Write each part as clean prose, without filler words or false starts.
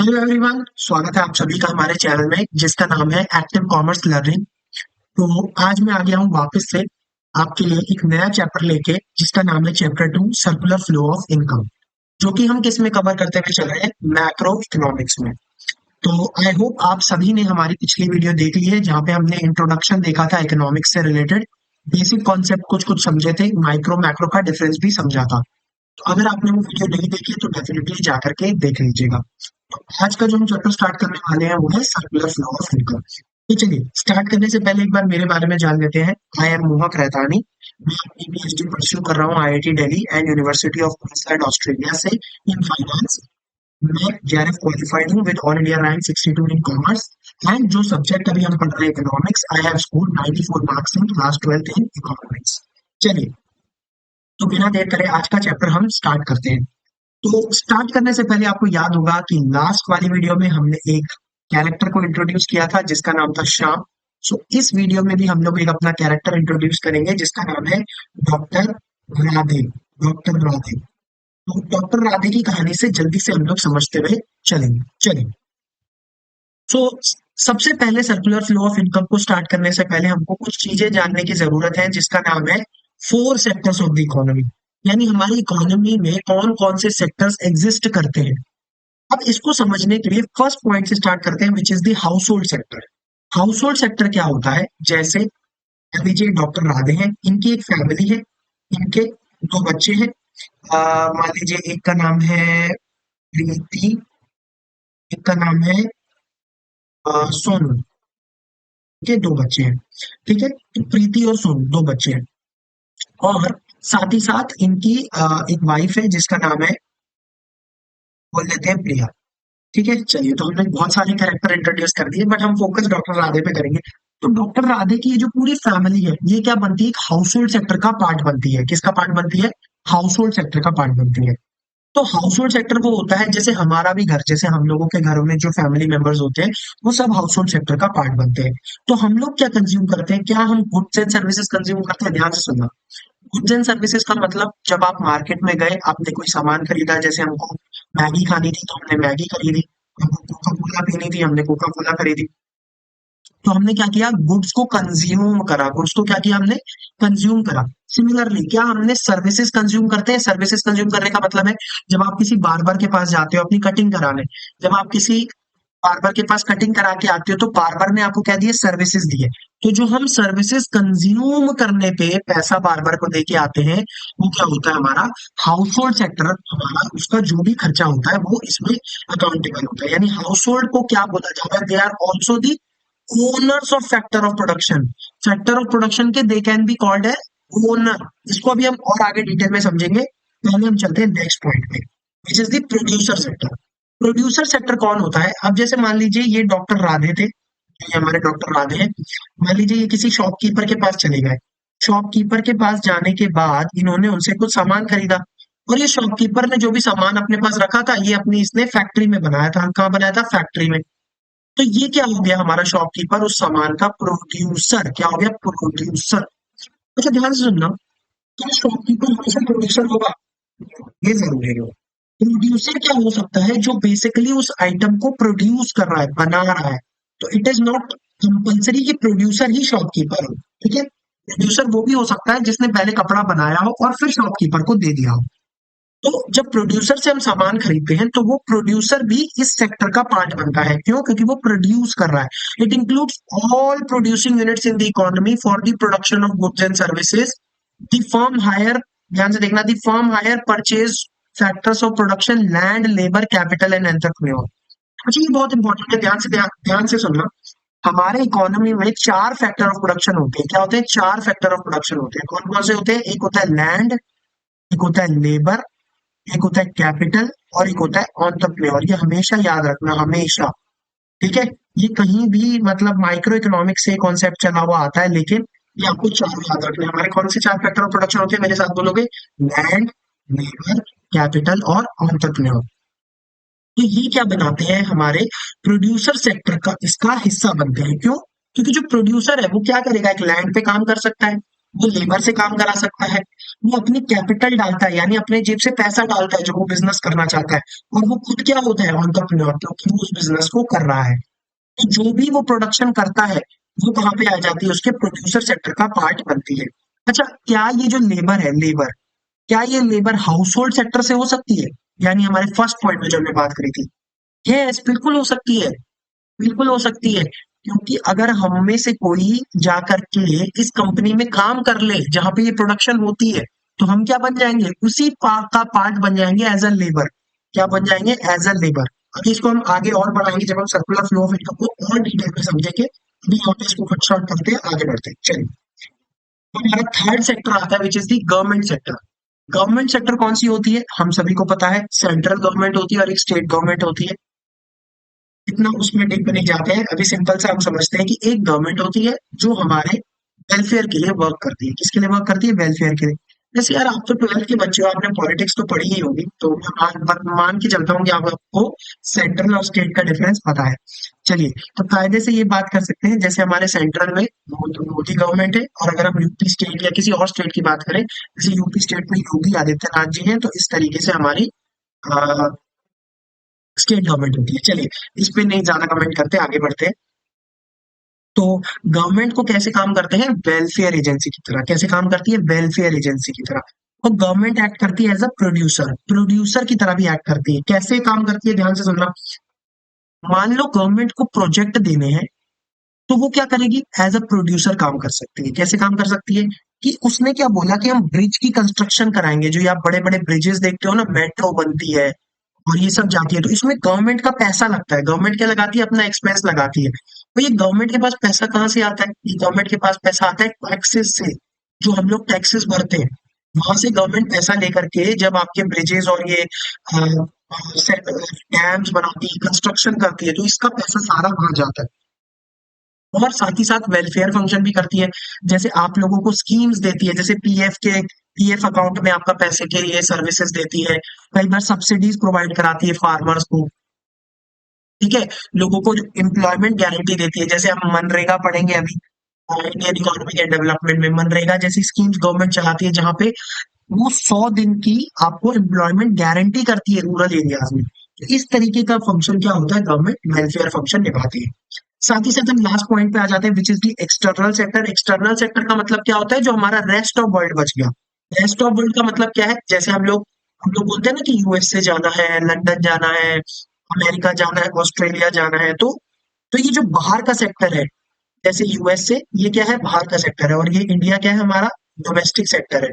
Hello everyone, स्वागत है आप सभी का हमारे चैनल में जिसका नाम है एक्टिव कॉमर्स लर्निंग। तो आज मैं आ गया हूँ वापस से आपके लिए एक नया चैप्टर लेके जिसका नाम है chapter 2 circular flow of income, जो कि हम किस में कवर करते हुए चल रहे हैं, मैक्रो इकोनॉमिक्स में। तो आई होप आप सभी ने हमारी पिछली वीडियो देख ली है जहाँ पे हमने इंट्रोडक्शन देखा था इकोनॉमिक्स से रिलेटेड, बेसिक कॉन्सेप्ट कुछ कुछ समझे थे, माइक्रो मैक्रो का डिफरेंस भी समझा था। तो अगर आपने वो वीडियो नहीं देखी है तो डेफिनेटली जा करके देख लीजिएगा। तो आज का जो हम चैप्टर स्टार्ट करने वाले हैं वो है सर्कुलर फ्लो ऑफ इनकम। तो चलिए स्टार्ट करने से पहले एक बार मेरे बारे में जान लेते हैं। आई एम मोहक रहतानी। मैं अपनी पीएचडी परस्यू कर रहा हूँ IIT Delhi and university of Queensland Australia से इन फाइनेंस। मैं जेआरएफ क्वालिफाइड हूँ with all India rank 62 in commerce. And जो सब्जेक्ट अभी हम पढ़ रहे हैं economics, I have scored 94 marks in class 12th in economics. चलिए, तो बिना देर करे आज का चैप्टर हम स्टार्ट करते हैं। तो स्टार्ट करने से पहले आपको याद होगा कि लास्ट वाली वीडियो में हमने एक कैरेक्टर को इंट्रोड्यूस किया था जिसका नाम था श्याम। सो इस वीडियो में भी हम लोग एक अपना कैरेक्टर इंट्रोड्यूस करेंगे जिसका नाम है डॉक्टर राधे। डॉक्टर राधे। तो डॉक्टर राधे की कहानी से जल्दी से हम लोग समझते हुए चलेंगे। चलिए, सो सबसे पहले सर्कुलर फ्लो ऑफ इनकम को स्टार्ट करने से पहले हमको कुछ चीजें जानने की जरूरत है जिसका नाम है four sectors of the economy. यानी हमारी इकोनॉमी में कौन कौन से सेक्टर्स एग्जिस्ट करते हैं। अब इसको समझने के लिए फर्स्ट पॉइंट से स्टार्ट करते हैं which is the household sector. House hold sector क्या होता है? जैसे मान लीजिए डॉक्टर राधे हैं, इनकी एक फैमिली है, इनके दो बच्चे हैं। मान लीजिए एक का नाम है प्रीति, एक का नाम है सोनू। के दो बच्चे हैं, ठीक है। तो प्रीति और सोनू दो बच्चे हैं, और साथ ही साथ इनकी एक वाइफ है जिसका नाम है, बोल लेते हैं प्रिया। ठीक है, चलिए, तो हमने बहुत सारे कैरेक्टर इंट्रोड्यूस कर दिए बट हम फोकस डॉक्टर राधे पे करेंगे। तो डॉक्टर राधे की ये जो पूरी फैमिली है ये क्या बनती है? एक हाउस होल्ड सेक्टर का पार्ट बनती है। किसका पार्ट बनती है? हाउस होल्ड सेक्टर का पार्ट बनती है। तो हाउस होल्ड सेक्टर वो होता है जैसे हमारा भी घर, जैसे हम लोगों के घरों में जो फैमिली मेंबर्स होते हैं वो सब हाउस होल्ड सेक्टर का पार्ट बनते हैं। तो हम लोग क्या कंज्यूम करते हैं? क्या हम गुड्स एंड सर्विसेज कंज्यूम करते हैं? ध्यान से सुनना। गुड्स एंड सर्विसेज का मतलब जब आप मार्केट में गए, आपने कोई सामान खरीदा, जैसे हमको मैगी खानी थी तो हमने मैगी खरीदी, हमको कोका कोला पीनी थी हमने कोका कोला खरीदी। तो हमने क्या किया? गुड्स को कंज्यूम करा। गुड्स को क्या किया? हमने कंज्यूम करा। सिमिलरली क्या हमने सर्विसेज कंज्यूम करते हैं? सर्विसेज कंज्यूम करने का मतलब है जब आप किसी बार्बर के पास जाते हो अपनी कटिंग कराने, जब आप किसी बार्बर के पास कटिंग करा के आते हो तो बार्बर ने आपको क्या दिए? सर्विसेज दिए। तो जो हम सर्विसेज कंज्यूम करने पे पैसा बार्बर को दे के आते हैं वो क्या होता है? हमारा हाउस होल्ड सेक्टर। हमारा उसका जो भी खर्चा होता है वो इसमें अकाउंटेबल होता है। यानी हाउस होल्ड को क्या बोला जाता है? They are also the owners of factor of production. Factor of production के दे कैन बी कॉल्ड है ओनर। इसको अभी हम और आगे डिटेल में समझेंगे। पहले हम चलते हैं नेक्स्ट पॉइंट पे, which is the producer sector. Producer sector कौन होता है? अब जैसे मान लीजिए ये डॉक्टर राधे थे, ये हमारे डॉक्टर राधे हैं। मान लीजिए ये किसी शॉपकीपर के पास चले गए। शॉपकीपर के पास जाने के बाद इन्होंने उनसे कुछ सामान खरीदा, और ये शॉपकीपर ने जो भी सामान अपने पास रखा था ये अपनी इसने फैक्ट्री में बनाया था। कहाँ बनाया था? फैक्ट्री में। तो ये क्या हो गया? हमारा शॉपकीपर उस सामान का प्रोड्यूसर। क्या हो गया? प्रोड्यूसर। अच्छा, ध्यान से सुनना, क्या शॉपकीपर हमेशा प्रोड्यूसर होगा? ये जरूरी है। प्रोड्यूसर क्या हो सकता है? जो बेसिकली उस आइटम को प्रोड्यूस कर रहा है, बना रहा है। तो इट इज नॉट कंपल्सरी कि प्रोड्यूसर ही शॉपकीपर हो। ठीक है, प्रोड्यूसर वो भी हो सकता है जिसने पहले कपड़ा बनाया हो और फिर शॉपकीपर को दे दिया हो। तो जब प्रोड्यूसर से हम सामान खरीदते हैं तो वो प्रोड्यूसर भी इस सेक्टर का पार्ट बनता है। क्यों? क्योंकि वो प्रोड्यूस कर रहा है। It includes all producing units in the economy for the production of goods and services. The firm hire, ध्यान से देखना, the firm hire purchase factors of production, land, labour, capital and entrepreneur. अच्छा, ये बहुत important है, ध्यान से सुनना। हमारे इकोनॉमी में चार फैक्टर ऑफ प्रोडक्शन होते हैं। क्या होते हैं? चार फैक्टर ऑफ प्रोडक्शन होते हैं। कौन कौन से होते हैं? एक होता है लैंड, एक होता है लेबर, एक होता है कैपिटल, और एक होता है एंटरप्रेन्योर। ये हमेशा याद रखना, हमेशा। ठीक है, ये कहीं भी मतलब माइक्रो इकोनॉमिक्स से कॉन्सेप्ट चला हुआ आता है, लेकिन ये आपको चार याद रखना है। हमारे कौन से चार फैक्टर ऑफ प्रोडक्शन होते हैं? मेरे साथ बोलोगे। लैंड, लेबर, कैपिटल और एंटरप्रेन्योर। तो ये क्या बनाते हैं? हमारे प्रोड्यूसर सेक्टर का इसका हिस्सा बनते हैं। क्यों? क्योंकि जो प्रोड्यूसर है वो क्या करेगा? एक लैंड पे काम कर सकता है, वो लेबर से काम करा सकता है, वो अपनी कैपिटल डालता है यानी अपने जेब से पैसा डालता है जो वो बिजनेस करना चाहता है, और वो खुद क्या होता है एंटरप्रेन्योर, क्योंकि वो उस बिजनेस को कर रहा है। तो जो भी वो प्रोडक्शन करता है वो कहाँ पे आ जाती है, उसके प्रोड्यूसर सेक्टर का पार्ट बनती है। अच्छा, क्या ये जो लेबर है, लेबर, क्या ये लेबर हाउस होल्ड सेक्टर से हो सकती है? यानी हमारे फर्स्ट पॉइंट में जो हमने बात करी थी, यस बिल्कुल हो सकती है, बिल्कुल हो सकती है। क्योंकि अगर हम में से कोई जा करके इस कंपनी में काम कर ले जहां पे ये प्रोडक्शन होती है, तो हम क्या बन जाएंगे, उसी का पार्ट बन जाएंगे एज अ लेबर। क्या बन जाएंगे? As a labour. अभी इसको हम आगे और बढ़ाएंगे जब हम सर्कुलर फ्लो ऑफ इनकम को और डिटेल में समझेंगे। अभी यहाँ पे इसको फट शॉर्ट करते हैं, आगे बढ़ते हैं, चलिए। तो हमारा थर्ड सेक्टर आता है which is the government sector. Government sector कौन सी होती है? हम सभी को पता है, सेंट्रल गवर्नमेंट होती है और एक स्टेट गवर्नमेंट होती है। इतना उसमें डीप में नहीं जाते हैं, अभी सिंपल सा हम समझते हैं कि एक गवर्नमेंट होती है जो हमारे वेलफेयर के लिए वर्क करती है। किसके लिए वर्क करती है? वेलफेयर के लिए। जैसे यार आप तो 12th के बच्चे हो, आपने पॉलिटिक्स तो पढ़ी ही होगी, तो मैं मान के चलता हूँ कि आपको सेंट्रल और स्टेट का डिफरेंस पता है। चलिए, तो कायदे से ये बात कर सकते हैं, जैसे हमारे सेंट्रल में मोदी गवर्नमेंट है, और अगर हम यूपी स्टेट या किसी और स्टेट की बात करें, जैसे यूपी स्टेट में योगी आदित्यनाथ जी हैं, तो इस तरीके से हमारी स्टेट गवर्नमेंट होती है। चलिए, इस पे नहीं ज्यादा कमेंट करते, आगे बढ़ते हैं। तो गवर्नमेंट को कैसे काम करते हैं? वेलफेयर एजेंसी की तरह। कैसे काम करती है? वेलफेयर एजेंसी की तरह। और गवर्नमेंट एक्ट करती है एज अ प्रोड्यूसर, प्रोड्यूसर की तरह भी एक्ट करती है। कैसे काम करती है, ध्यान से सुनना। मान लो गवर्नमेंट को प्रोजेक्ट देने हैं, तो वो क्या करेगी? एज अ प्रोड्यूसर काम कर सकती है। कैसे काम कर सकती है? कि उसने क्या बोला कि हम ब्रिज की कंस्ट्रक्शन कराएंगे, जो ये आप बड़े बड़े ब्रिजेस देखते हो ना, मेट्रो बनती है और ये सब जाती है, तो इसमें गवर्नमेंट का पैसा लगता है। गवर्नमेंट क्या लगाती है? अपना एक्सपेंस लगाती है। तो ये गवर्नमेंट के पास पैसा कहाँ से आता है? ये गवर्नमेंट के पास पैसा आता है टैक्सेस से। जो हम लोग टैक्सेस भरते हैं, वहां से गवर्नमेंट पैसा लेकर के जब आपके ब्रिजेस और ये डैम्स बनाती है, कंस्ट्रक्शन करती है, तो इसका पैसा सारा वहां जाता है। और साथ ही साथ वेलफेयर फंक्शन भी करती है। जैसे आप लोगों को स्कीम्स देती है, जैसे पीएफ अकाउंट में आपका पैसे के लिए सर्विसेज देती है। कई बार सब्सिडीज प्रोवाइड कराती है फार्मर्स को। ठीक है, लोगों को एम्प्लॉयमेंट गारंटी देती है, जैसे हम मनरेगा पढ़ेंगे अभी इंडियन इकोनॉमिक एंड डेवलपमेंट में। मनरेगा जैसी स्कीम्स गवर्नमेंट चलाती है, जहां पे वो 100 दिन की आपको एम्प्लॉयमेंट गारंटी करती है रूरल एरियाज में। तो इस तरीके का फंक्शन क्या होता है? गवर्नमेंट वेलफेयर फंक्शन निभाती है। साथ ही साथ हम लास्ट पॉइंट पे आ जाते हैं which is the external sector. External sector का मतलब क्या होता है? जो हमारा रेस्ट ऑफ वर्ल्ड बच गया। रेस्ट ऑफ वर्ल्ड का मतलब क्या है? जैसे हम लोग बोलते हैं ना कि यूएसए जाना है, लंदन जाना है, अमेरिका जाना है, ऑस्ट्रेलिया जाना है, तो ये जो बाहर का सेक्टर है, जैसे यूएसए, ये क्या है? बाहर का सेक्टर है, और ये इंडिया क्या है? हमारा डोमेस्टिक सेक्टर है।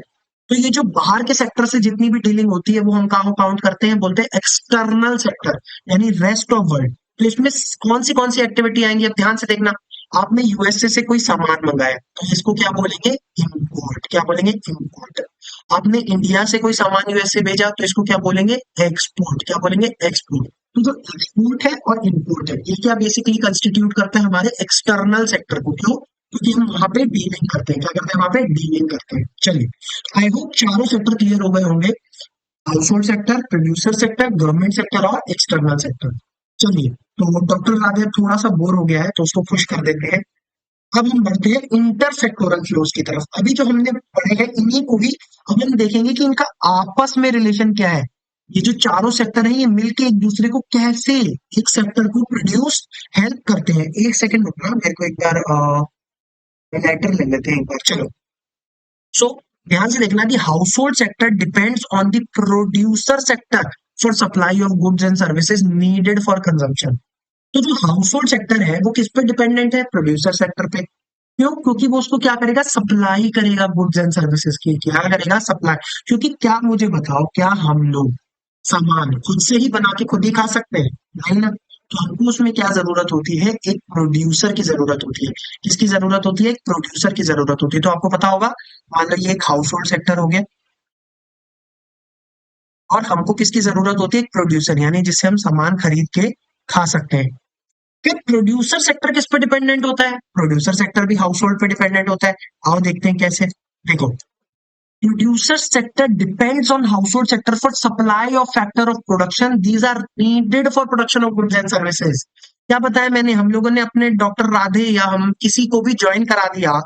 तो ये जो बाहर के सेक्टर से जितनी भी डीलिंग होती है, वो हम कहाँ काउंट करते हैं? बोलते हैं एक्सटर्नल सेक्टर, यानी रेस्ट ऑफ वर्ल्ड। तो इसमें कौन सी एक्टिविटी आएंगी? अब ध्यान से देखना। आपने यूएसए से कोई सामान मंगाया, तो इसको क्या बोलेंगे? इम्पोर्ट। क्या बोलेंगे? इम्पोर्ट। आपने इंडिया से कोई सामान यूएसए भेजा, तो इसको क्या बोलेंगे? एक्सपोर्ट। क्या बोलेंगे? एक्सपोर्ट। तो जो एक्सपोर्ट है और इम्पोर्ट है, ये क्या बेसिकली कंस्टिट्यूट करते हैं? हमारे एक्सटर्नल सेक्टर को। क्यों? क्योंकि हम वहां पे डीलिंग करते हैं। क्या करते हैं? वहां पे डीलिंग करते हैं। चलिए, आई होप चारों सेक्टर क्लियर हो गए होंगे। House hold sector, producer sector, government sector और एक्सटर्नल सेक्टर। चलिए, तो डॉक्टर राधे थोड़ा सा बोर हो गया है, तो उसको खुश कर देते हैं। अब हम बढ़ते हैं इंटर सेक्टोरल फ्लोज की तरफ। अभी जो हमने पढ़े हैं, इन्हीं को ही अब हम देखेंगे कि इनका आपस में रिलेशन क्या है। ये जो चारों सेक्टर हैं, ये मिलके एक दूसरे को कैसे एक सेक्टर को प्रोड्यूस हेल्प करते हैं। एक सेकंड रुकना, मेरे को एक बार लेटर ले लेते हैं एक बार, चलो। सो ध्यान से देखना कि house hold sector depends on the producer sector for supply of goods and services needed for consumption. तो जो हाउस होल्ड सेक्टर है वो किस पे डिपेंडेंट है? प्रोड्यूसर सेक्टर पे। क्यों? क्योंकि वो उसको क्या करेगा? सप्लाई करेगा गुड्स एंड सर्विसेज की। क्या करेगा? सप्लाई। क्योंकि क्या, मुझे बताओ, क्या हम लोग सामान खुद से ही बना के खुद ही खा सकते हैं? नहीं ना। तो हमको उसमें क्या जरूरत होती है? एक प्रोड्यूसर की जरूरत होती है। किसकी जरूरत होती है? एक प्रोड्यूसर की जरूरत होती है। तो आपको पता होगा, मान लो ये एक हाउस होल्ड सेक्टर हो गया, और हमको किसकी जरूरत होती है? एक प्रोड्यूसर, यानी जिससे हम सामान खरीद के खा सकते हैं। फिर प्रोड्यूसर सेक्टर किस पे डिपेंडेंट होता है? प्रोड्यूसर सेक्टर भी हाउस होल्ड पे डिपेंडेंट होता है। आओ देखते हैं कैसे। देखो, producer sector depends on household sector for supply of factor of production. These are needed for production of goods and services. क्या बताया मैंने? हम लोगों ने अपने डॉक्टर राधे या हम किसी को भी ज्वाइन करा दिया,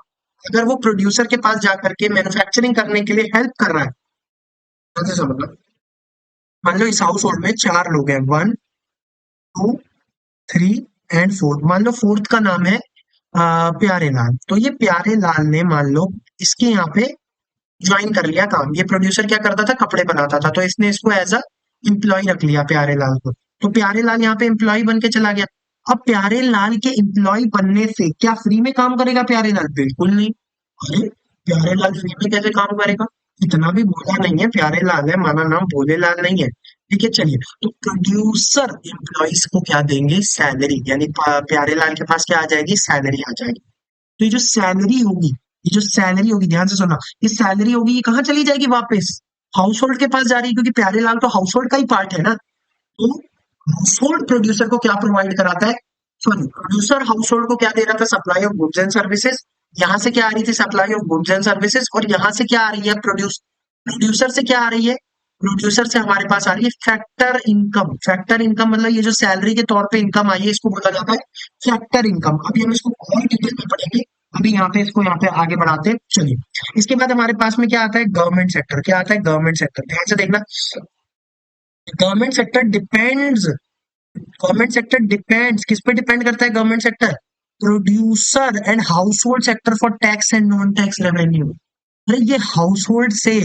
अगर वो प्रोड्यूसर के पास जाकर के मैन्युफैक्चरिंग करने के लिए हेल्प कर रहा है, कैसे समझना, मान लो इस हाउस होल्ड में 4 लोग हैं, 1, 2, 3 एंड 4। मान लो फोर्थ का नाम है प्यारे लाल। तो ये प्यारे लाल ने मान लो इसके यहाँ पे ज्वाइन कर लिया काम। ये प्रोड्यूसर क्या करता था, कपड़े बनाता था, तो इसने इसको एज अ एम्प्लॉय रख लिया प्यारे लाल को। तो प्यारे लाल यहाँ पे एम्प्लॉय बन के चला गया। अब प्यारे लाल के एम्प्लॉय बनने से क्या फ्री में काम करेगा प्यारे लाल? बिल्कुल नहीं। अरे प्यारे लाल फ्री में कैसे काम करेगा? इतना भी भोला नहीं है प्यारे लाल, है माना नाम भोले लाल नहीं है। ठीक है, चलिए। तो प्रोड्यूसर एम्प्लॉयज को क्या देंगे? सैलरी, यानी प्यारे लाल के पास क्या आ जाएगी? सैलरी आ जाएगी। तो ये जो सैलरी होगी, ये जो सैलरी होगी, ध्यान से सुनना, ये सैलरी होगी, ये कहाँ चली जाएगी? वापस हाउस होल्ड के पास जा रही है, क्योंकि प्यारे लाल तो हाउस होल्ड का ही पार्ट है ना। तो हाउस होल्ड प्रोड्यूसर को क्या प्रोवाइड कराता है? सॉरी, प्रोड्यूसर हाउस होल्ड को क्या दे रहा था? Supply of goods and services. यहाँ से क्या आ रही थी? Supply of goods and services. और यहाँ से क्या आ रही है? प्रोड्यूसर से क्या आ रही है? प्रोड्यूसर से हमारे पास आ रही है फैक्टर इनकम। फैक्टर इनकम मतलब ये जो सैलरी के तौर पे इनकम आई है, इसको बोला जाता है फैक्टर इनकम। अभी हम इसको और डिटेल में पढ़ेंगे। अभी यहाँ पे इसको यहाँ पे आगे बढ़ाते हैं, चलिए। इसके बाद हमारे पास में क्या आता है? Government sector. क्या आता है? Government sector. ध्यान से देखना, government sector depends, government sector depends किस पे डिपेंड करता है? Government sector producer and house hold sector for tax and non tax revenue. अरे ये हाउस होल्ड से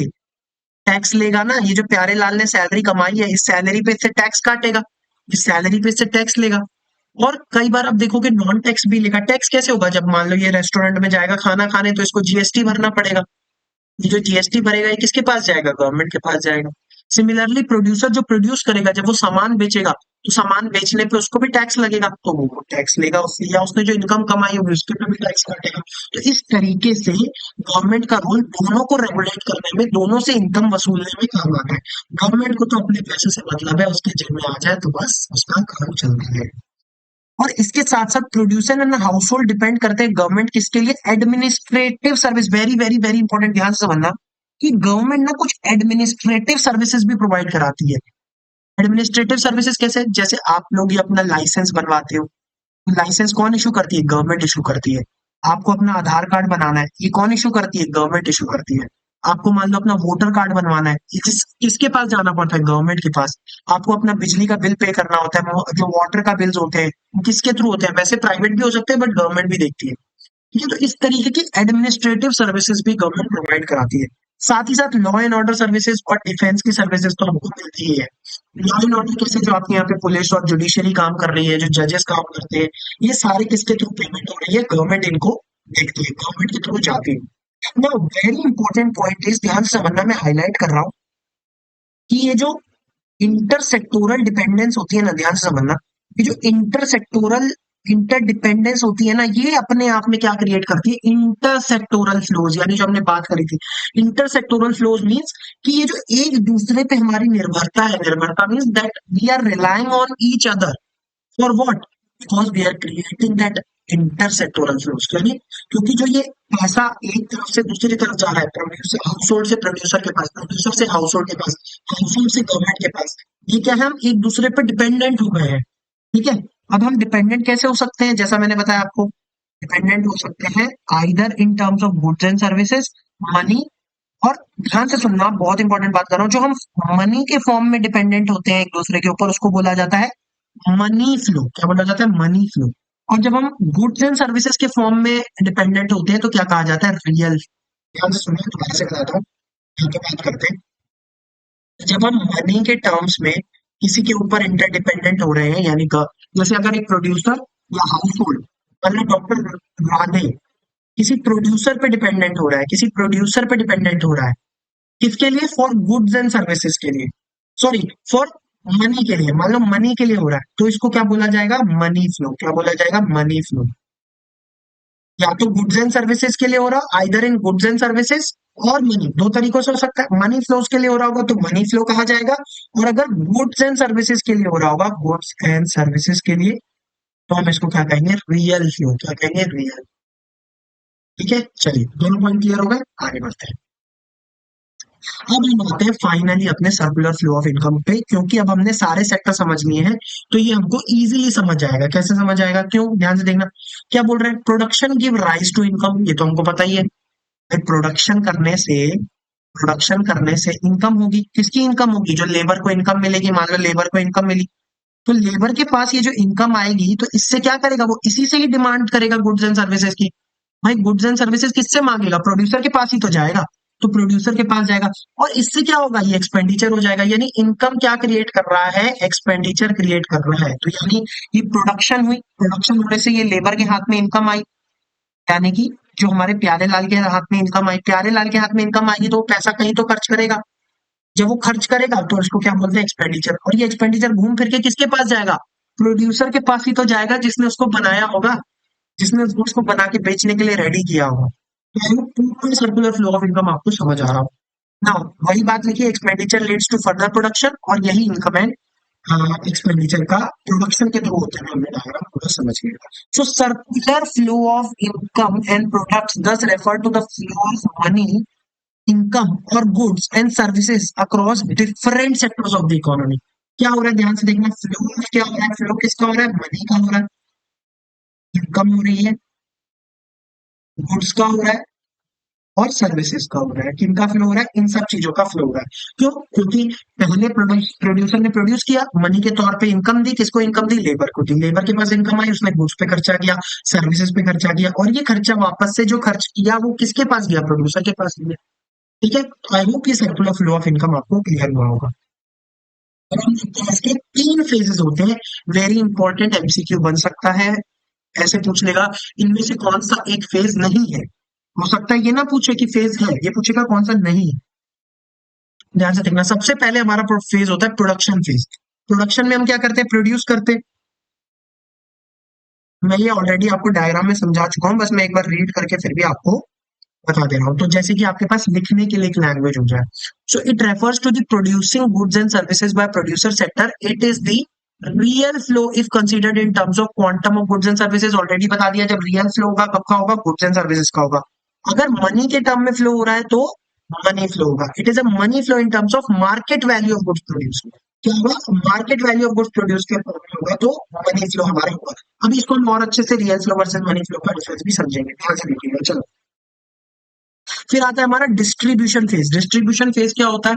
टैक्स लेगा ना, ये जो प्यारे लाल ने सैलरी कमाई है, इस सैलरी पे से टैक्स काटेगा, इस सैलरी पे से टैक्स लेगा। और कई बार आप देखोगे नॉन टैक्स भी लेगा। टैक्स कैसे होगा? जब मान लो ये रेस्टोरेंट में जाएगा खाना खाने, तो इसको जीएसटी भरना पड़ेगा। ये जो जीएसटी भरेगा, ये किसके पास जाएगा? गवर्नमेंट के पास जाएगा। सिमिलरली प्रोड्यूसर जो प्रोड्यूस करेगा, जब वो सामान बेचेगा, तो सामान बेचने पे उसको भी टैक्स लगेगा, तो वो टैक्स लेगा उससे, या उसने जो इनकम कमाई होगी उसके पे भी टैक्स काटेगा। तो इस तरीके से गवर्नमेंट का रोल दोनों को रेगुलेट करने में, दोनों से इनकम वसूलने में काम आता है। गवर्नमेंट को तो अपने पैसे से मतलब है, उसके जेब में आ जाए तो बस उसका काम चलता है। और इसके साथ साथ producer and house hold depend करते हैं गवर्नमेंट किसके लिए? Administrative service. Very very very important, ध्यान से समझना कि गवर्नमेंट ना कुछ एडमिनिस्ट्रेटिव सर्विसेज भी प्रोवाइड कराती है। एडमिनिस्ट्रेटिव सर्विसेज कैसे? जैसे आप लोग ये अपना लाइसेंस बनवाते हो, लाइसेंस कौन इशू करती है? गवर्नमेंट इशू करती है। आपको अपना आधार कार्ड बनाना है, ये कौन इशू करती है? गवर्नमेंट इशू करती है। आपको मान लो अपना वोटर कार्ड बनवाना है, ये किसके पास जाना पड़ता है? गवर्नमेंट के पास। आपको अपना बिजली का बिल पे करना होता है, जो वाटर का बिल्स होते हैं, वो किसके थ्रू होते हैं? वैसे प्राइवेट भी हो सकते हैं, बट गवर्नमेंट भी देखती है। ठीक है, तो इस तरीके की एडमिनिस्ट्रेटिव सर्विसेज भी गवर्नमेंट प्रोवाइड कराती है। साथ ही साथ लॉ एंड ऑर्डर सर्विसेज और डिफेंस की सर्विसेज तो हमको मिलती ही है। लॉ एंड ऑर्डर कैसे? जो आपके यहाँ पे पुलिस और जुडिशरी काम कर रही है, जो जजेस काम करते हैं, ये सारे किसके थ्रू पेमेंट हो रही है? गवर्नमेंट इनको देखती है, गवर्नमेंट के थ्रू जाती है। Now very important point is, ध्यान से समझना, मैं हाईलाइट कर रहा हूँ कि ये जो इंटरसेक्टोरल डिपेंडेंस होती है ना, ध्यान से समझना, ये जो इंटरसेक्टोरल इंटरडिपेंडेंस होती है ना, ये अपने आप में क्या क्रिएट करती है? इंटरसेक्टोरल फ्लोज, यानी जो हमने बात करी थी। इंटरसेक्टोरल फ्लोज मींस कि ये जो एक दूसरे पे हमारी निर्भरता है, निर्भरता means that we are relying on each other for what? Because we are creating that intersectoral flows. यानी क्योंकि जो ये पैसा एक तरफ से दूसरी तरफ जा रहा है, प्रोड्यूसर हाउस होल्ड से प्रोड्यूसर के पास, प्रोड्यूसर से हाउस होल्ड के पास, हाउस होल्ड से गवर्नमेंट के पास, ये क्या है? हम एक दूसरे पर डिपेंडेंट हो गए हैं। ठीक है, अब हम डिपेंडेंट कैसे हो सकते हैं? जैसा मैंने बताया आपको, डिपेंडेंट हो सकते हैं either in terms of goods and services, money. और ध्यान से सुनना, बहुत इंपॉर्टेंट बात कर रहा हूं, जो हम मनी के फॉर्म में डिपेंडेंट होते हैं एक दूसरे के ऊपर, उसको बोला जाता है मनी फ्लो। क्या बोला जाता है? Money flow. और जब हम गुड्स एंड सर्विसेज के फॉर्म में डिपेंडेंट होते हैं, तो क्या कहा जाता है? रियल। ध्यान से सुनिए, दोबारा से बताता हूँ, यहाँ पे बात करते हैं। जब हम मनी के टर्म्स में किसी के ऊपर इंटरडिपेंडेंट हो रहे हैं, यानी जैसे अगर एक प्रोड्यूसर या हाउस होल्ड, मतलब डॉक्टर राधे किसी प्रोड्यूसर पे डिपेंडेंट हो रहा है, किसी प्रोड्यूसर पे डिपेंडेंट हो रहा है, किसके लिए? फॉर गुड्स एंड सर्विसेज के लिए, सॉरी, फॉर मनी के लिए। मान लो मनी के लिए हो रहा है, तो इसको क्या बोला जाएगा? Money flow. क्या बोला जाएगा? Money flow. या तो गुड्स एंड सर्विसेज के लिए हो रहा, either in goods and services और मनी, दो तरीकों से हो सकता है। मनी फ्लोज के लिए हो रहा होगा तो मनी फ्लो कहा जाएगा, और अगर गुड्स एंड सर्विसेज के लिए हो रहा होगा, गुड्स एंड सर्विसेज के लिए, तो हम इसको क्या कहेंगे? Real flow. क्या कहेंगे? रियल। ठीक है, चलिए, दोनों पॉइंट क्लियर हो गए, आगे बढ़ते हैं। अब हम आते हैं फाइनली अपने सर्कुलर फ्लो ऑफ इनकम पे, क्योंकि अब हमने सारे सेक्टर समझ लिए हैं तो ये हमको इजीली समझ आएगा। कैसे समझ आएगा, क्यों, ध्यान से देखना। क्या बोल रहे हैं, production give rise to income, ये तो हमको पता ही है। प्रोडक्शन करने से इनकम होगी। किसकी इनकम होगी, जो लेबर को इनकम मिलेगी। मान लो लेबर को इनकम मिली, तो लेबर के पास ये जो इनकम आएगी तो इससे क्या करेगा, वो इसी से ही डिमांड करेगा गुड्स एंड सर्विसेज की। भाई गुड्स एंड सर्विसेज किससे मांगेगा, प्रोड्यूसर के पास ही तो जाएगा। तो प्रोड्यूसर के पास जाएगा और इससे क्या होगा, ये एक्सपेंडिचर हो जाएगा। यानी इनकम क्या क्रिएट कर रहा है, एक्सपेंडिचर क्रिएट कर रहा है। तो यानी ये प्रोडक्शन हुई, प्रोडक्शन होने से ये लेबर के हाथ में इनकम आई। यानी कि जो हमारे प्यारे लाल के हाथ में इनकम आई, प्यारे लाल के हाथ में इनकम आएगी तो वो पैसा कहीं तो खर्च करेगा। जब वो खर्च करेगा तो उसको क्या बोलते हैं, एक्सपेंडिचर। और ये एक्सपेंडिचर घूम फिर के किसके पास जाएगा, प्रोड्यूसर के पास ही तो जाएगा, जिसने उसको बनाया होगा, जिसने उस गुड्स को बना के बेचने के लिए रेडी किया होगा। तो पूरा सर्कुलर फ्लो ऑफ इनकम आपको समझ आ रहा हो ना। वही बात लिखिए, expenditure leads to further production, और यही इनकम एंड एक्सपेंडिचर का प्रोडक्शन के थ्रू होता है। हमने डायग्राम पूरा समझ लिया। So circular flow of income and products this refer to the flow of money, income और goods and services across different sectors of the economy. क्या हो रहा है, ध्यान से देखना। फ्लो क्या हो रहा है, फ्लो किसका हो रहा है, मनी का हो रहा है, इनकम हो रही है, गुड्स का हो रहा है और सर्विसेज का हो रहा है। किनका फ्लो हो रहा है, इन सब चीजों का फ्लो हो रहा है। क्यों, क्योंकि पहले प्रोड्यूसर ने प्रोड्यूस किया, मनी के तौर पे इनकम दी। किसको इनकम दी, लेबर को दी। लेबर के पास इनकम आई, उसने गुड्स पे खर्चा किया, सर्विसेज पे खर्चा किया, और ये खर्चा वापस से जो खर्च किया वो किसके पास गया, प्रोड्यूसर के पास गया। ठीक है, आई होप ये सर्कुलर फ्लो ऑफ इनकम आपको क्लियर हुआ होगा। और हम देखते हैं इसके तीन फेजेस होते हैं। वेरी इंपॉर्टेंट एमसीक्यू बन सकता है, ऐसे पूछ लेगा इनमें से कौन सा एक फेज नहीं है। हो सकता है ये ना पूछे कि फेज है, ये पूछेगा कौन सा नहीं है। ध्यान से देखना, सबसे पहले हमारा फेज होता है प्रोडक्शन फेज। प्रोडक्शन में हम क्या करते हैं, प्रोड्यूस करते हैं। मैं ये ऑलरेडी आपको डायग्राम में समझा चुका हूँ, बस मैं एक बार रीड करके फिर भी आपको बता दे रहा हूँ। तो जैसे कि आपके पास लिखने के लिए एक लैंग्वेज हो जाए, so it refers to the producing goods and services by producer sector. It is the real flow if considered in terms of quantum of goods and services. Already बता दिया, जब रियल फ्लो होगा कब का होगा, goods and services का होगा। अगर मनी के टर्म में फ्लो हो रहा है तो मनी फ्लो होगा। It is a money flow in terms of market value of goods produce. क्या होगा, market value of goods produce के फॉर्म में होगा तो मनी फ्लो हमारा होगा। अभी इसको हम और अच्छे से real flow versus money flow का डिफरेंस भी समझेंगे, ध्यान से देखिएगा। चलो, फिर आता है हमारा डिस्ट्रीब्यूशन फेज। डिस्ट्रीब्यूशन फेज क्या होता है,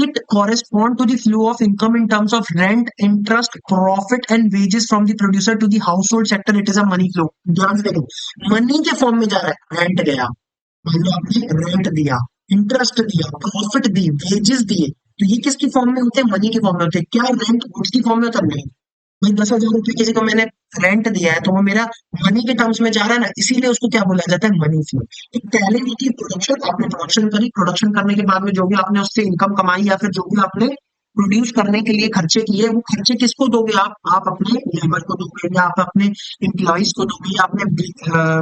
it correspond to the flow of income in terms of rent, interest, profit and wages from the producer to the household sector. It is a money flow. ध्यान से देखो, money के form में जा रहा है, रेंट गया, मान लो आपने रेंट दिया, इंटरेस्ट दिया, प्रॉफिट दी, वेजेस दिए, तो ये किसकी फॉर्म में होते हैं, मनी की फॉर्म में होते हैं। क्या रेंट गुड्स की फॉर्म में होता है, नहीं। भाई 10,000 रुपये किसी को मैंने रेंट दिया है तो वो मेरा मनी के टर्म्स में जा रहा है ना, इसीलिए उसको क्या बोला जाता है, मनी फ्लो। एक पहले होती है प्रोडक्शन, आपने प्रोडक्शन करी, प्रोडक्शन करने के बाद में जो भी आपने उससे इनकम कमाई या फिर जो भी आपने प्रोड्यूस करने के लिए खर्चे किए, वो खर्चे किसको दोगे, आप अपने लेबर को दोगे, या आप अपने एम्प्लॉइज को दोगे, या अपने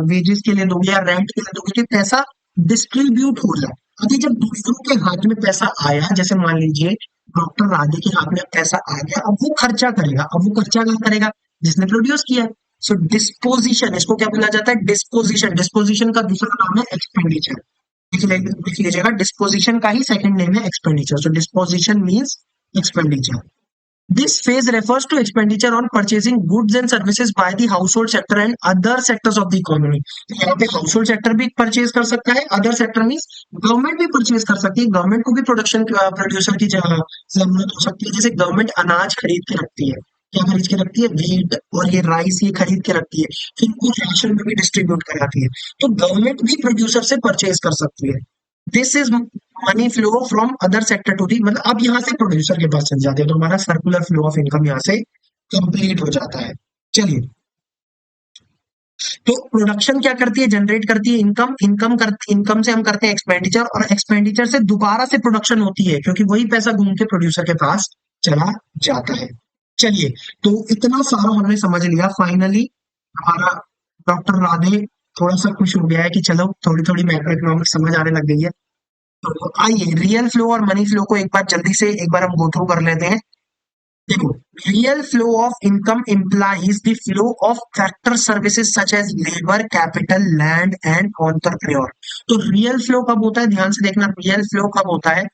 वेजेस के लिए दोगे, या रेंट के लिए दोगे, कि पैसा डिस्ट्रीब्यूट हो जाए। अभी जब दूसरों के हाथ में पैसा आया, जैसे मान लीजिए डॉक्टर राधे के हाथ में पैसा आ गया, अब वो खर्चा करेगा। अब वो खर्चा क्या करेगा, जिसने प्रोड्यूस किया है। सो डिस्पोजिशन, इसको क्या बोला जाता है, डिस्पोजिशन। डिस्पोजिशन का दूसरा नाम है एक्सपेंडिचर। लिख लीजिएगा, डिस्पोजिशन का ही सेकंड नेम है expenditure. So disposition means expenditure. This phase refers to expenditure on purchasing goods and services by the household sector and other sectors of the economy. तो यहाँ पे household sector भी purchase कर सकता है, other sector means government भी purchase कर सकती है। गवर्नमेंट को भी प्रोडक्शन प्रोड्यूसर की जरूरत हो सकती है। जैसे गवर्नमेंट अनाज खरीद के रखती है, क्या खरीद के रखती है, व्हीट और ये राइस, ये खरीद के रखती है, फिर वो राशन में भी डिस्ट्रीब्यूट कराती है। तो गवर्नमेंट भी प्रोड्यूसर से परचेज कर सकती है। This is money flow from other sector to the, मतलब अब यहाँ से प्रोड्यूसर के पास चल जाते हैं, तो हमारा सर्कुलर फ्लो ऑफ इनकम यहाँ से कंप्लीट हो जाता है। चलिए, तो प्रोडक्शन क्या करती है, जनरेट करती है इनकम, इनकम से हम करते हैं एक्सपेंडिचर, और एक्सपेंडिचर से दोबारा से प्रोडक्शन होती है, क्योंकि वही पैसा घूम के प्रोड्यूसर के पास चला जाता है। चलिए, तो इतना सारा हमने समझ लिया। फाइनली हमारा डॉक्टर राधे थोड़ा सा खुश हो गया है कि चलो थोड़ी थोड़ी मैक्रो इकोनॉमिक्स समझ आने लग गई है। तो आइए रियल फ्लो और मनी फ्लो को एक बार जल्दी से एक बार हम गो थ्रू कर लेते हैं। देखो, real flow of income implies the flow of factor services such as labor, capital, land and entrepreneur। तो रियल फ्लो कब होता है, ध्यान से देखना, रियल फ्लो कब होता है,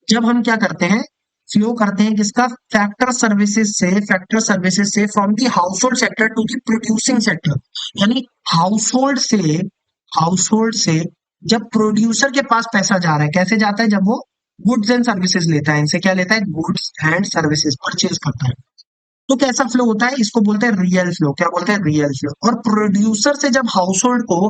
जब हम क्या करते हैं, फ्लो करते हैं किसका, फैक्टर सर्विसेज से from the household sector to the producing sector. यानी हाउस होल्ड से हाउस होल्ड से जब प्रोड्यूसर के पास पैसा जा रहा है, कैसे जाता है, जब वो गुड्स एंड सर्विसेज लेता है, इनसे क्या लेता है, गुड्स एंड सर्विसेज परचेज करता है। तो कैसा फ्लो होता है, इसको बोलते हैं रियल फ्लो। क्या बोलते हैं, रियल फ्लो। और प्रोड्यूसर से जब हाउस होल्ड को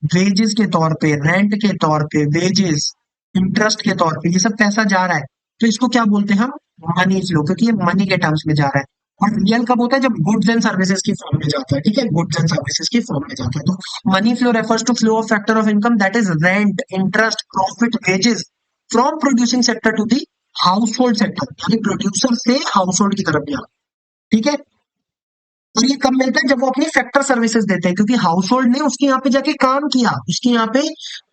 वेजेस के तौर पे, रेंट के तौर पे, वेजेस, इंटरेस्ट के तौर पे ये सब पैसा जा रहा है, तो इसको क्या बोलते हैं हम, मनी फ्लो, क्योंकि ये मनी के टर्म्स में जा रहा है। और रियल कब होता है, जब गुड्स एंड सर्विसेज की फॉर्म में जाता है, ठीक है, गुड्स एंड सर्विसेज की फॉर्म में जाता है। तो money flow refers to flow of factor of income that is rent, interest, profit, wages from producing sector to the household sector, यानी प्रोड्यूसर से हाउस होल्ड की तरफ गया। ठीक है। और ये कब मिलता है, जब वो अपनी फैक्टर सर्विसेज देते हैं, क्योंकि हाउस होल्ड ने उसके यहाँ पे जाके काम किया, उसके यहाँ पे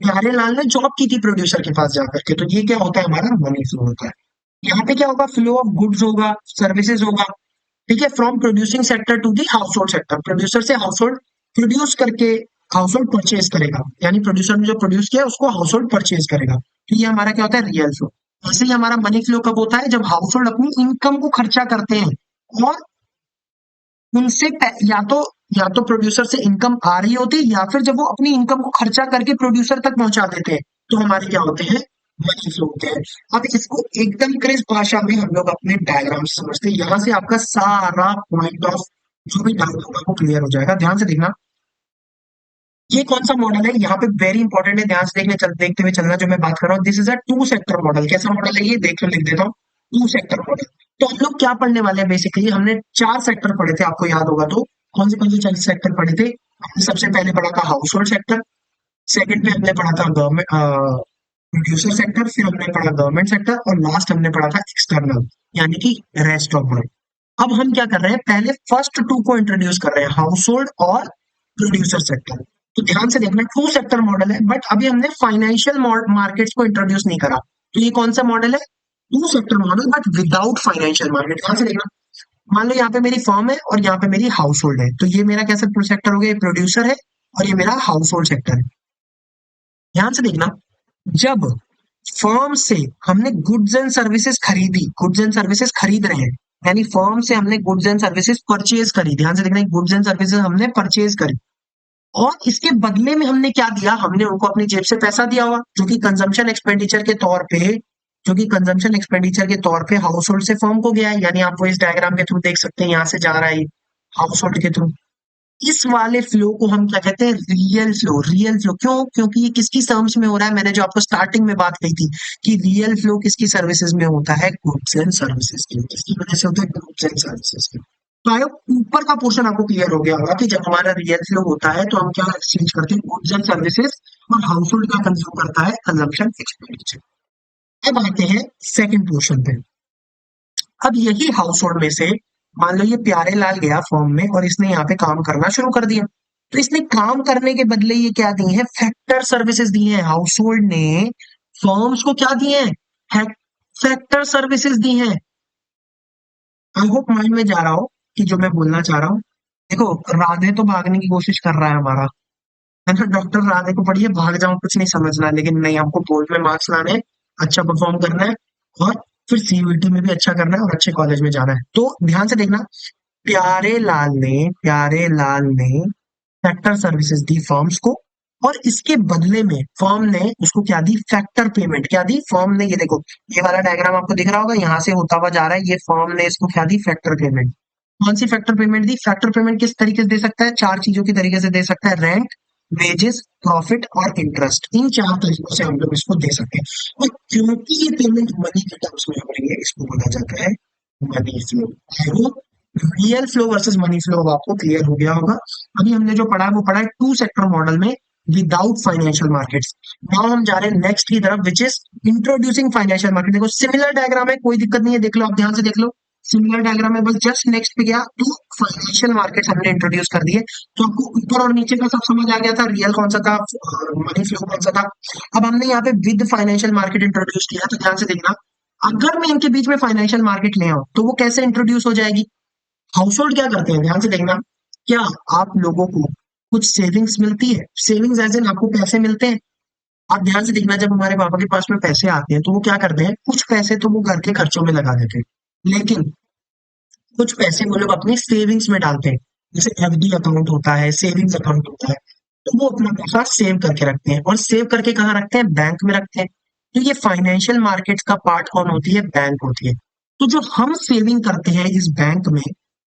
प्यारे लाल ने जॉब की थी प्रोड्यूसर के पास जाकर के। तो ये क्या होता है, हमारा मनी फ्लो होता है। यहाँ पे क्या होगा, फ्लो ऑफ गुड्स होगा, सर्विसेज होगा। ठीक है, from producing sector to the household sector, producer से हाउस होल्ड प्रोड्यूस करके हाउस होल्ड परचेज करेगा, यानी प्रोड्यूसर ने जो प्रोड्यूस किया उसको हाउस होल्ड परचेज करेगा। तो ये हमारा क्या होता है, रियल फ्लो। ऐसे ही हमारा मनी फ्लो कब होता है, जब हाउस होल्ड अपनी इनकम को खर्चा करते हैं और उनसे या तो प्रोड्यूसर से इनकम आ रही होती है, या फिर जब वो अपनी इनकम को खर्चा करके प्रोड्यूसर तक पहुंचा देते हैं, तो हमारे क्या होते हैं, मनी फ्लो होते हैं। अब इसको एकदम क्रिस्प भाषा में हम लोग अपने डायग्राम से समझते हैं, यहां से आपका सारा पॉइंट ऑफ जो भी डाउट होगा वो क्लियर हो जाएगा। ध्यान से देखना, ये कौन सा मॉडल है, यहाँ पे वेरी इंपॉर्टेंट है, ध्यान से देखते हुए चलना जो मैं बात कर रहा हूँ। This is a two sector model. कैसा मॉडल है ये, देख लो, लिख देता हूँ, टू सेक्टर मॉडल। तो हम लोग क्या पढ़ने वाले हैं, बेसिकली हमने चार सेक्टर पढ़े थे, आपको याद होगा तो। कौन से चार सेक्टर पढ़े थे, हमने सबसे पहले पढ़ा था हाउस होल्ड सेक्टर, सेकंड में हमने पढ़ा था गवर्नमेंट प्रोड्यूसर सेक्टर, फिर हमने पढ़ा गवर्नमेंट सेक्टर, और लास्ट हमने पढ़ा था एक्सटर्नल, यानी कि रेस्ट ऑफ वर्ल्ड। अब हम क्या कर रहे हैं, पहले फर्स्ट टू को इंट्रोड्यूस कर रहे हैं, हाउस होल्ड और प्रोड्यूसर सेक्टर। तो ध्यान से देखना, टू सेक्टर मॉडल है, बट अभी हमने फाइनेंशियल मार्केट्स को इंट्रोड्यूस नहीं करा। तो ये कौन सा मॉडल है, two sector model, but without financial market. ध्यान से देखना, मान लो यहाँ पे मेरी फर्म है और यहाँ पे मेरी हाउस होल्ड है, तो ये मेरा कैसा सेक्टर हो गया, ये प्रोड्यूसर है और ये मेरा हाउस होल्ड सेक्टर है। ध्यान से देखना, जब फर्म से हमने गुड्स एंड सर्विसेज खरीदी, गुड्स एंड सर्विसेज खरीद रहे हैं, यानी फर्म से हमने गुड्स एंड सर्विसेज परचेज करी। ध्यान से देखना, गुड्स एंड सर्विसेज हमने परचेज करी, और इसके बदले में हमने क्या दिया, हमने उनको अपनी जेब से पैसा दिया हुआ, जो कि कंजम्पशन एक्सपेंडिचर के तौर पे, हाउस होल्ड से फर्म को गया है। यानी आप वो इस डायग्राम के थ्रू देख सकते हैं, यहाँ से जा रहा है हाउस होल्ड के थ्रू। इस वाले फ्लो को हम क्या कहते हैं, रियल फ्लो। रियल फ्लो क्यों, क्योंकि ये किसकी टर्म्स में हो रहा है, मैंने जो आपको स्टार्टिंग में बात कही थी कि रियल फ्लो किसकी सर्विसेज में होता है, गुड्स एंड सर्विसेज की, किसकी वजह से होता है, गुड्स एंड सर्विसेज की। तो आई होप ऊपर का पोर्शन आपको क्लियर हो गया होगा कि जब हमारा रियल फ्लो होता है तो हम क्या एक्सचेंज करते हैं, गुड्स एंड सर्विसेज, और हाउस होल्ड क्या कंज्यूम करता है, कंजम्पशन एक्सपेंडिचर। अब आते हैं सेकंड पोर्शन पे। अब यही हाउस होल्ड में से मान लो ये प्यारे लाल गया फॉर्म में और इसने यहाँ पे काम करना शुरू कर दिया। तो इसने काम करने के बदले ये क्या दी है, फैक्टर सर्विसेज दी है। हाउस होल्ड ने फर्म्स को क्या दिए हैं, फैक्टर सर्विसेज दी हैं। आई होप माइंड में जा रहा हो कि जो मैं बोलना चाह रहा हूँ। देखो, राधे तो भागने की कोशिश कर रहा है हमारा, है ना, डॉक्टर राधे को पढ़िए, भाग जाऊं कुछ नहीं समझना, लेकिन नहीं, हमको बोर्ड में मार्क्स लाने हैं, अच्छा परफॉर्म करना है, और फिर सीयूईटी में भी अच्छा करना है और अच्छे कॉलेज में जाना है। तो ध्यान से देखना, प्यारे लाल ने फैक्टर सर्विसेज दी फर्म्स को, और इसके बदले में फर्म ने उसको क्या दी, फैक्टर पेमेंट। क्या दी फर्म ने, ये देखो, ये वाला डायग्राम आपको दिख रहा होगा, यहाँ से होता हुआ जा रहा है, ये फर्म ने इसको क्या दी, फैक्टर पेमेंट। कौन सी फैक्टर पेमेंट दी, फैक्टर पेमेंट किस तरीके से दे सकता है, चार चीजों के तरीके से दे सकता है, रेंट, वेजेस, प्रॉफिट और इंटरेस्ट। इन चार तरीकों से हम लोग इसको दे सकते हैं। और क्योंकि ये पेमेंट मनी के टर्म्स में हो रही है, इसको बोला जाता है money flow. I hope real flow versus money flow अब आपको क्लियर हो गया होगा। अभी हमने जो पढ़ा है वो पढ़ा है टू सेक्टर मॉडल में विदाउट फाइनेंशियल मार्केट्स। नाउ हम जा रहे हैं नेक्स्ट की तरफ, which is introducing financial market. देखो, सिमिलर डायग्राम है, कोई दिक्कत नहीं है, देख लो, आप ध्यान से देख लो, सिमिलर डायग्राम है, बस जस्ट नेक्स्ट पे गया तो फाइनेंशियल मार्केट हमने इंट्रोड्यूस कर दिए। तो आपको ऊपर और नीचे का सब समझ आ गया था, रियल कौन सा था, मनी फ्लो कौन सा था। अब हमने यहाँ पे विद फाइनेंशियल मार्केट इंट्रोड्यूस किया, तो ध्यान से देखना, अगर मैं इनके बीच में फाइनेंशियल मार्केट ले आऊं तो वो कैसे इंट्रोड्यूस हो जाएगी। हाउस होल्ड क्या करते हैं, ध्यान से देखना, क्या आप लोगों को कुछ सेविंग्स मिलती है, सेविंग्स एज इन आपको पैसे मिलते हैं, आप ध्यान से देखना, जब हमारे पापा के पास में पैसे आते हैं तो वो क्या करते हैं, कुछ पैसे तो वो घर के खर्चों में लगा देते हैं, लेकिन कुछ पैसे वो लोग अपनी सेविंग्स में डालते हैं। जैसे एफडी अकाउंट होता है, सेविंग्स अकाउंट होता है, तो वो अपना पैसा सेव करके रखते हैं। और सेव करके कहाँ रखते हैं, बैंक में रखते हैं। तो ये फाइनेंशियल मार्केट्स का पार्ट कौन होती है, बैंक होती है। तो जो हम सेविंग करते हैं इस बैंक में,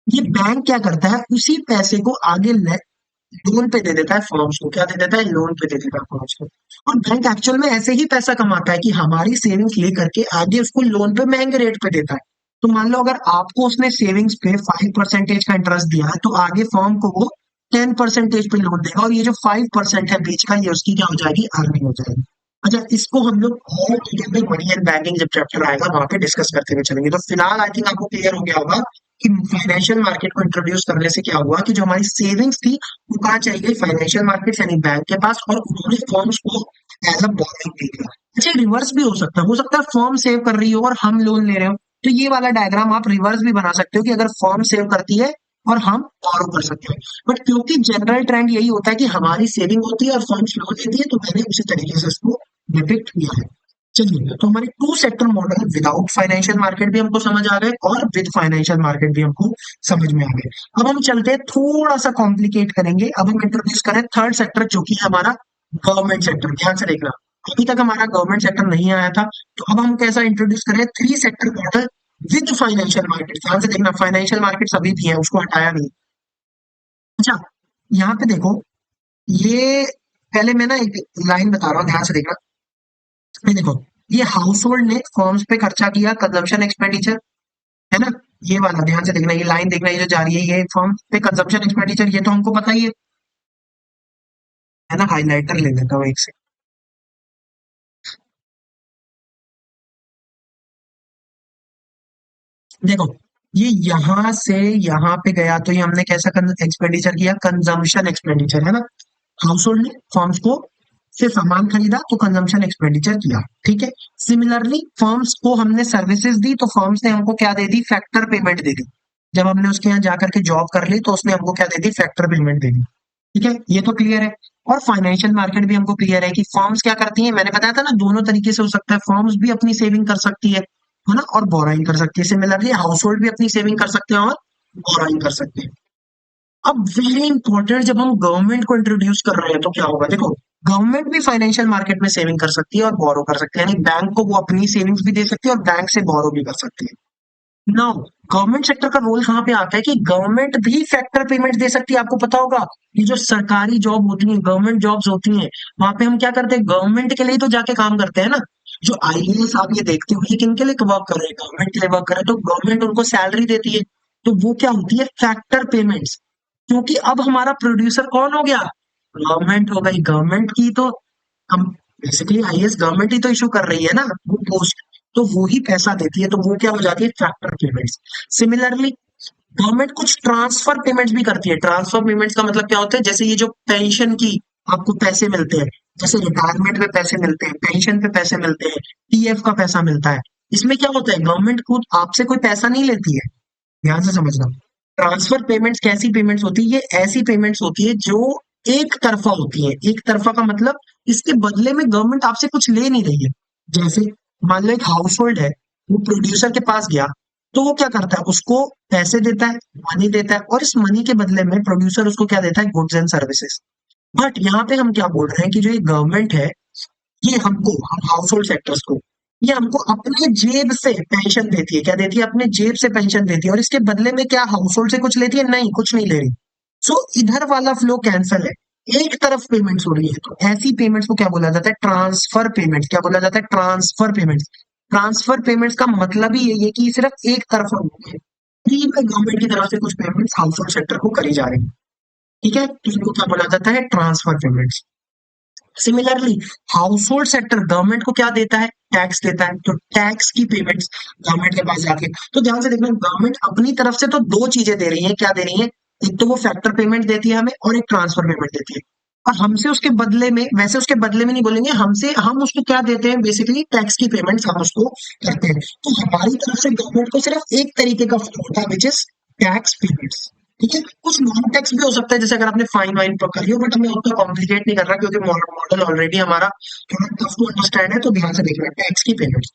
ये बैंक क्या करता है, उसी पैसे को आगे लोन पे दे देता है फर्म्स को। क्या दे देता है, लोन पे दे देता है फर्म्स को। और बैंक एक्चुअल में ऐसे ही पैसा कमाता है कि हमारी सेविंग्स लेकर के आगे उसको लोन पे महंगे रेट पे देता है। तो मान लो अगर आपको उसने सेविंग्स पे 5% का इंटरेस्ट दिया है, तो आगे फर्म को वो 10% पे लोन देगा, और ये जो 5% है बीच का, ये उसकी क्या हो जाएगी, अर्निंग हो जाएगी। अच्छा, इसको हम लोग और डिटेल में मनी एंड बैंकिंग जब चैप्टर आएगा वहां पे डिस्कस करते हुए चलेंगे। तो फिलहाल आई थिंक आपको क्लियर हो गया होगा कि फाइनेंशियल मार्केट को इंट्रोड्यूस करने से क्या हुआ, कि जो हमारी सेविंग्स थी वो कहाँ चली गई, फाइनेंशियल मार्केट यानी बैंक के पास, और उन्होंने फर्म्स को एज अ बोरोइंग दे दिया। अच्छा, रिवर्स भी हो सकता है फर्म सेव कर रही हो और हम लोन ले रहे हो। तो ये वाला डायग्राम आप रिवर्स भी बना सकते हो, कि अगर फर्म सेव करती है और हम बोरो कर सकते हैं। बट क्योंकि जनरल ट्रेंड यही होता है कि हमारी सेविंग होती है और फर्म्स लोन लेती है, तो मैंने उसी तरीके से इसको डिपिक्ट किया है। चलिए, तो हमारे two sector model, without financial market भी हमको समझ आ गए और विद फाइनेंशियल मार्केट भी हमको समझ में आ गए। अब हम चलते हैं, थोड़ा सा कॉम्प्लिकेट करेंगे। अब हम इंट्रोड्यूस करें थर्ड सेक्टर, जो कि है हमारा गवर्नमेंट सेक्टर। ध्यान से देखना, अभी तक हमारा गवर्नमेंट सेक्टर नहीं आया था, तो अब हम कैसा इंट्रोड्यूस करें, three sector model with financial market. ध्यान से देखना, फाइनेंशियल मार्केट अभी भी है, उसको हटाया नहीं। अच्छा, यहाँ पे देखो, ये पहले मैं ना एक लाइन बता रहा हूँ, ध्यान से देखना। ये देखो, ये हाउस होल्ड ने फर्म्स पे खर्चा किया, कंजम्पशन एक्सपेंडिचर, है ना। ये वाला ध्यान से देखना, ये लाइन देखना, ये जो जा रही है, ये फर्म पे कंजम्पशन एक्सपेंडिचर, ये तो हमको पता ही है ना। हाईलाइटर ले लेता हूँ एक से। देखो, ये यहाँ से यहाँ पे गया, तो ये हमने कैसा एक्सपेंडिचर किया, कंजम्पशन एक्सपेंडिचर, है ना। हाउस होल्ड ने फर्म्स को से सामान खरीदा, तो कंजम्पशन एक्सपेंडिचर किया, ठीक है। सिमिलरली फर्म्स को हमने सर्विसेज दी, तो फर्म्स ने हमको क्या दे दी, फैक्टर पेमेंट दे दी। जब हमने उसके यहाँ जाकर के जॉब कर ली, तो उसने हमको क्या दे दी, फैक्टर पेमेंट दे दी। ठीक है, ये तो क्लियर है। और फाइनेंशियल मार्केट भी हमको क्लियर है कि फर्म्स क्या करती हैं, मैंने बताया था ना, दोनों तरीके से हो सकता है। फर्म्स भी अपनी सेविंग कर सकती है ना, और बोराइंग कर सकती है। सिमिलरली हाउस होल्ड भी अपनी सेविंग कर सकते हैं और बोराइंग कर सकते हैं। अब वेरी इंपॉर्टेंट, जब हम गवर्नमेंट को इंट्रोड्यूस कर रहे हैं तो क्या होगा, देखो, गवर्नमेंट भी फाइनेंशियल मार्केट में सेविंग कर सकती है और बोरो कर सकती है, यानी बैंक को वो अपनी सेविंग्स भी दे सकती है और बैंक से बोरो भी कर सकती है। नाउ, गवर्नमेंट सेक्टर का रोल कहाँ पे आता है, कि गवर्नमेंट भी फैक्टर पेमेंट दे सकती है। आपको पता होगा, ये जो सरकारी जॉब होती है, गवर्नमेंट जॉब्स होती हैं, वहां पे हम क्या करते हैं, गवर्नमेंट के लिए तो जाके काम करते हैं ना। जो आईएएस आप ये देखते हो, ये किनके लिए वर्क कर रहे हैं, गवर्नमेंट के लिए वर्क कर रहे हैं, तो गवर्नमेंट उनको सैलरी देती है। तो वो क्या होती है, फैक्टर पेमेंट्स। क्योंकि अब हमारा प्रोड्यूसर कौन हो गया, गवर्नमेंट हो गई। गवर्नमेंट की तो हम बेसिकली आईएएस गवर्नमेंट ही तो इशू कर रही है ना वो पोस्ट, तो वो ही पैसा देती है, तो वो क्या हो जाती है, फैक्टर पेमेंट्स। सिमिलरली गवर्नमेंट कुछ ट्रांसफर पेमेंट्स भी करती है। ट्रांसफर पेमेंट्स का मतलब क्या होता है, जैसे ये जो पेंशन की आपको पैसे मिलते हैं, जैसे रिटायरमेंट पे पैसे मिलते हैं, पेंशन पे पैसे मिलते हैं, पीएफ का पैसा मिलता है, इसमें क्या होता है, गवर्नमेंट खुद आपसे कोई पैसा नहीं लेती है। ध्यान से समझना, ट्रांसफर पेमेंट्स कैसी पेमेंट्स होती है, ये ऐसी पेमेंट्स होती है जो एक तरफा होती है। एक तरफा का मतलब, इसके बदले में गवर्नमेंट आपसे कुछ ले नहीं रही है। जैसे मान लो एक हाउस होल्ड है, वो प्रोड्यूसर के पास गया, तो वो क्या करता है, उसको पैसे देता है, मनी देता है, और इस मनी के बदले में प्रोड्यूसर उसको क्या देता है, गुड्स एंड सर्विसेज। बट यहाँ पे हम क्या बोल रहे हैं, कि जो ये गवर्नमेंट है, ये हमको, हम हाउस होल्ड सेक्टर्स को, ये हमको अपने जेब से पेंशन देती है। क्या देती है, अपने जेब से पेंशन देती है, और इसके बदले में क्या हाउस होल्ड से कुछ लेती है, नहीं, कुछ नहीं ले रही। सो इधर वाला फ्लो कैंसल है, एक तरफ पेमेंट्स हो रही है। तो ऐसी पेमेंट्स को क्या बोला जाता है, ट्रांसफर पेमेंट्स। क्या बोला जाता है, ट्रांसफर पेमेंट्स। ट्रांसफर पेमेंट्स का मतलब ही यही है कि सिर्फ एक तरफा हो गई है, फ्री में गवर्नमेंट की तरफ से कुछ पेमेंट्स हाउस होल्ड सेक्टर को करी जा रही है। ठीक है, तो इनको क्या बोला जाता है, transfer payments. Similarly house hold sector government को क्या देता है, टैक्स देता है, तो टैक्स की पेमेंट्स गवर्नमेंट के पास जाके। तो ध्यान से देखना, गवर्नमेंट अपनी तरफ से तो दो चीजें दे रही है। क्या दे रही है, एक तो वो फैक्टर पेमेंट देती है हमें, और एक ट्रांसफर पेमेंट देती है। और हमसे उसके बदले में, वैसे उसके बदले में नहीं बोलेंगे, हमसे हम उसको क्या देते हैं, बेसिकली टैक्स की पेमेंट्स हम उसको करते हैं। तो हमारी तरफ से गवर्नमेंट को सिर्फ एक तरीके का फ्लो होता है, विच इज टैक्स पेमेंट्स। ठीक है, कुछ नॉन टैक्स भी हो सकता है, जैसे अगर आपने फाइन वाइन पर करी हो, बट हमें उतना कॉम्प्लिकेट नहीं कर रहा क्योंकि मॉडल ऑलरेडी हमारा थोड़ा टफ टू अंडरस्टैंड है, तो ध्यान से देखना टैक्स की पेमेंट।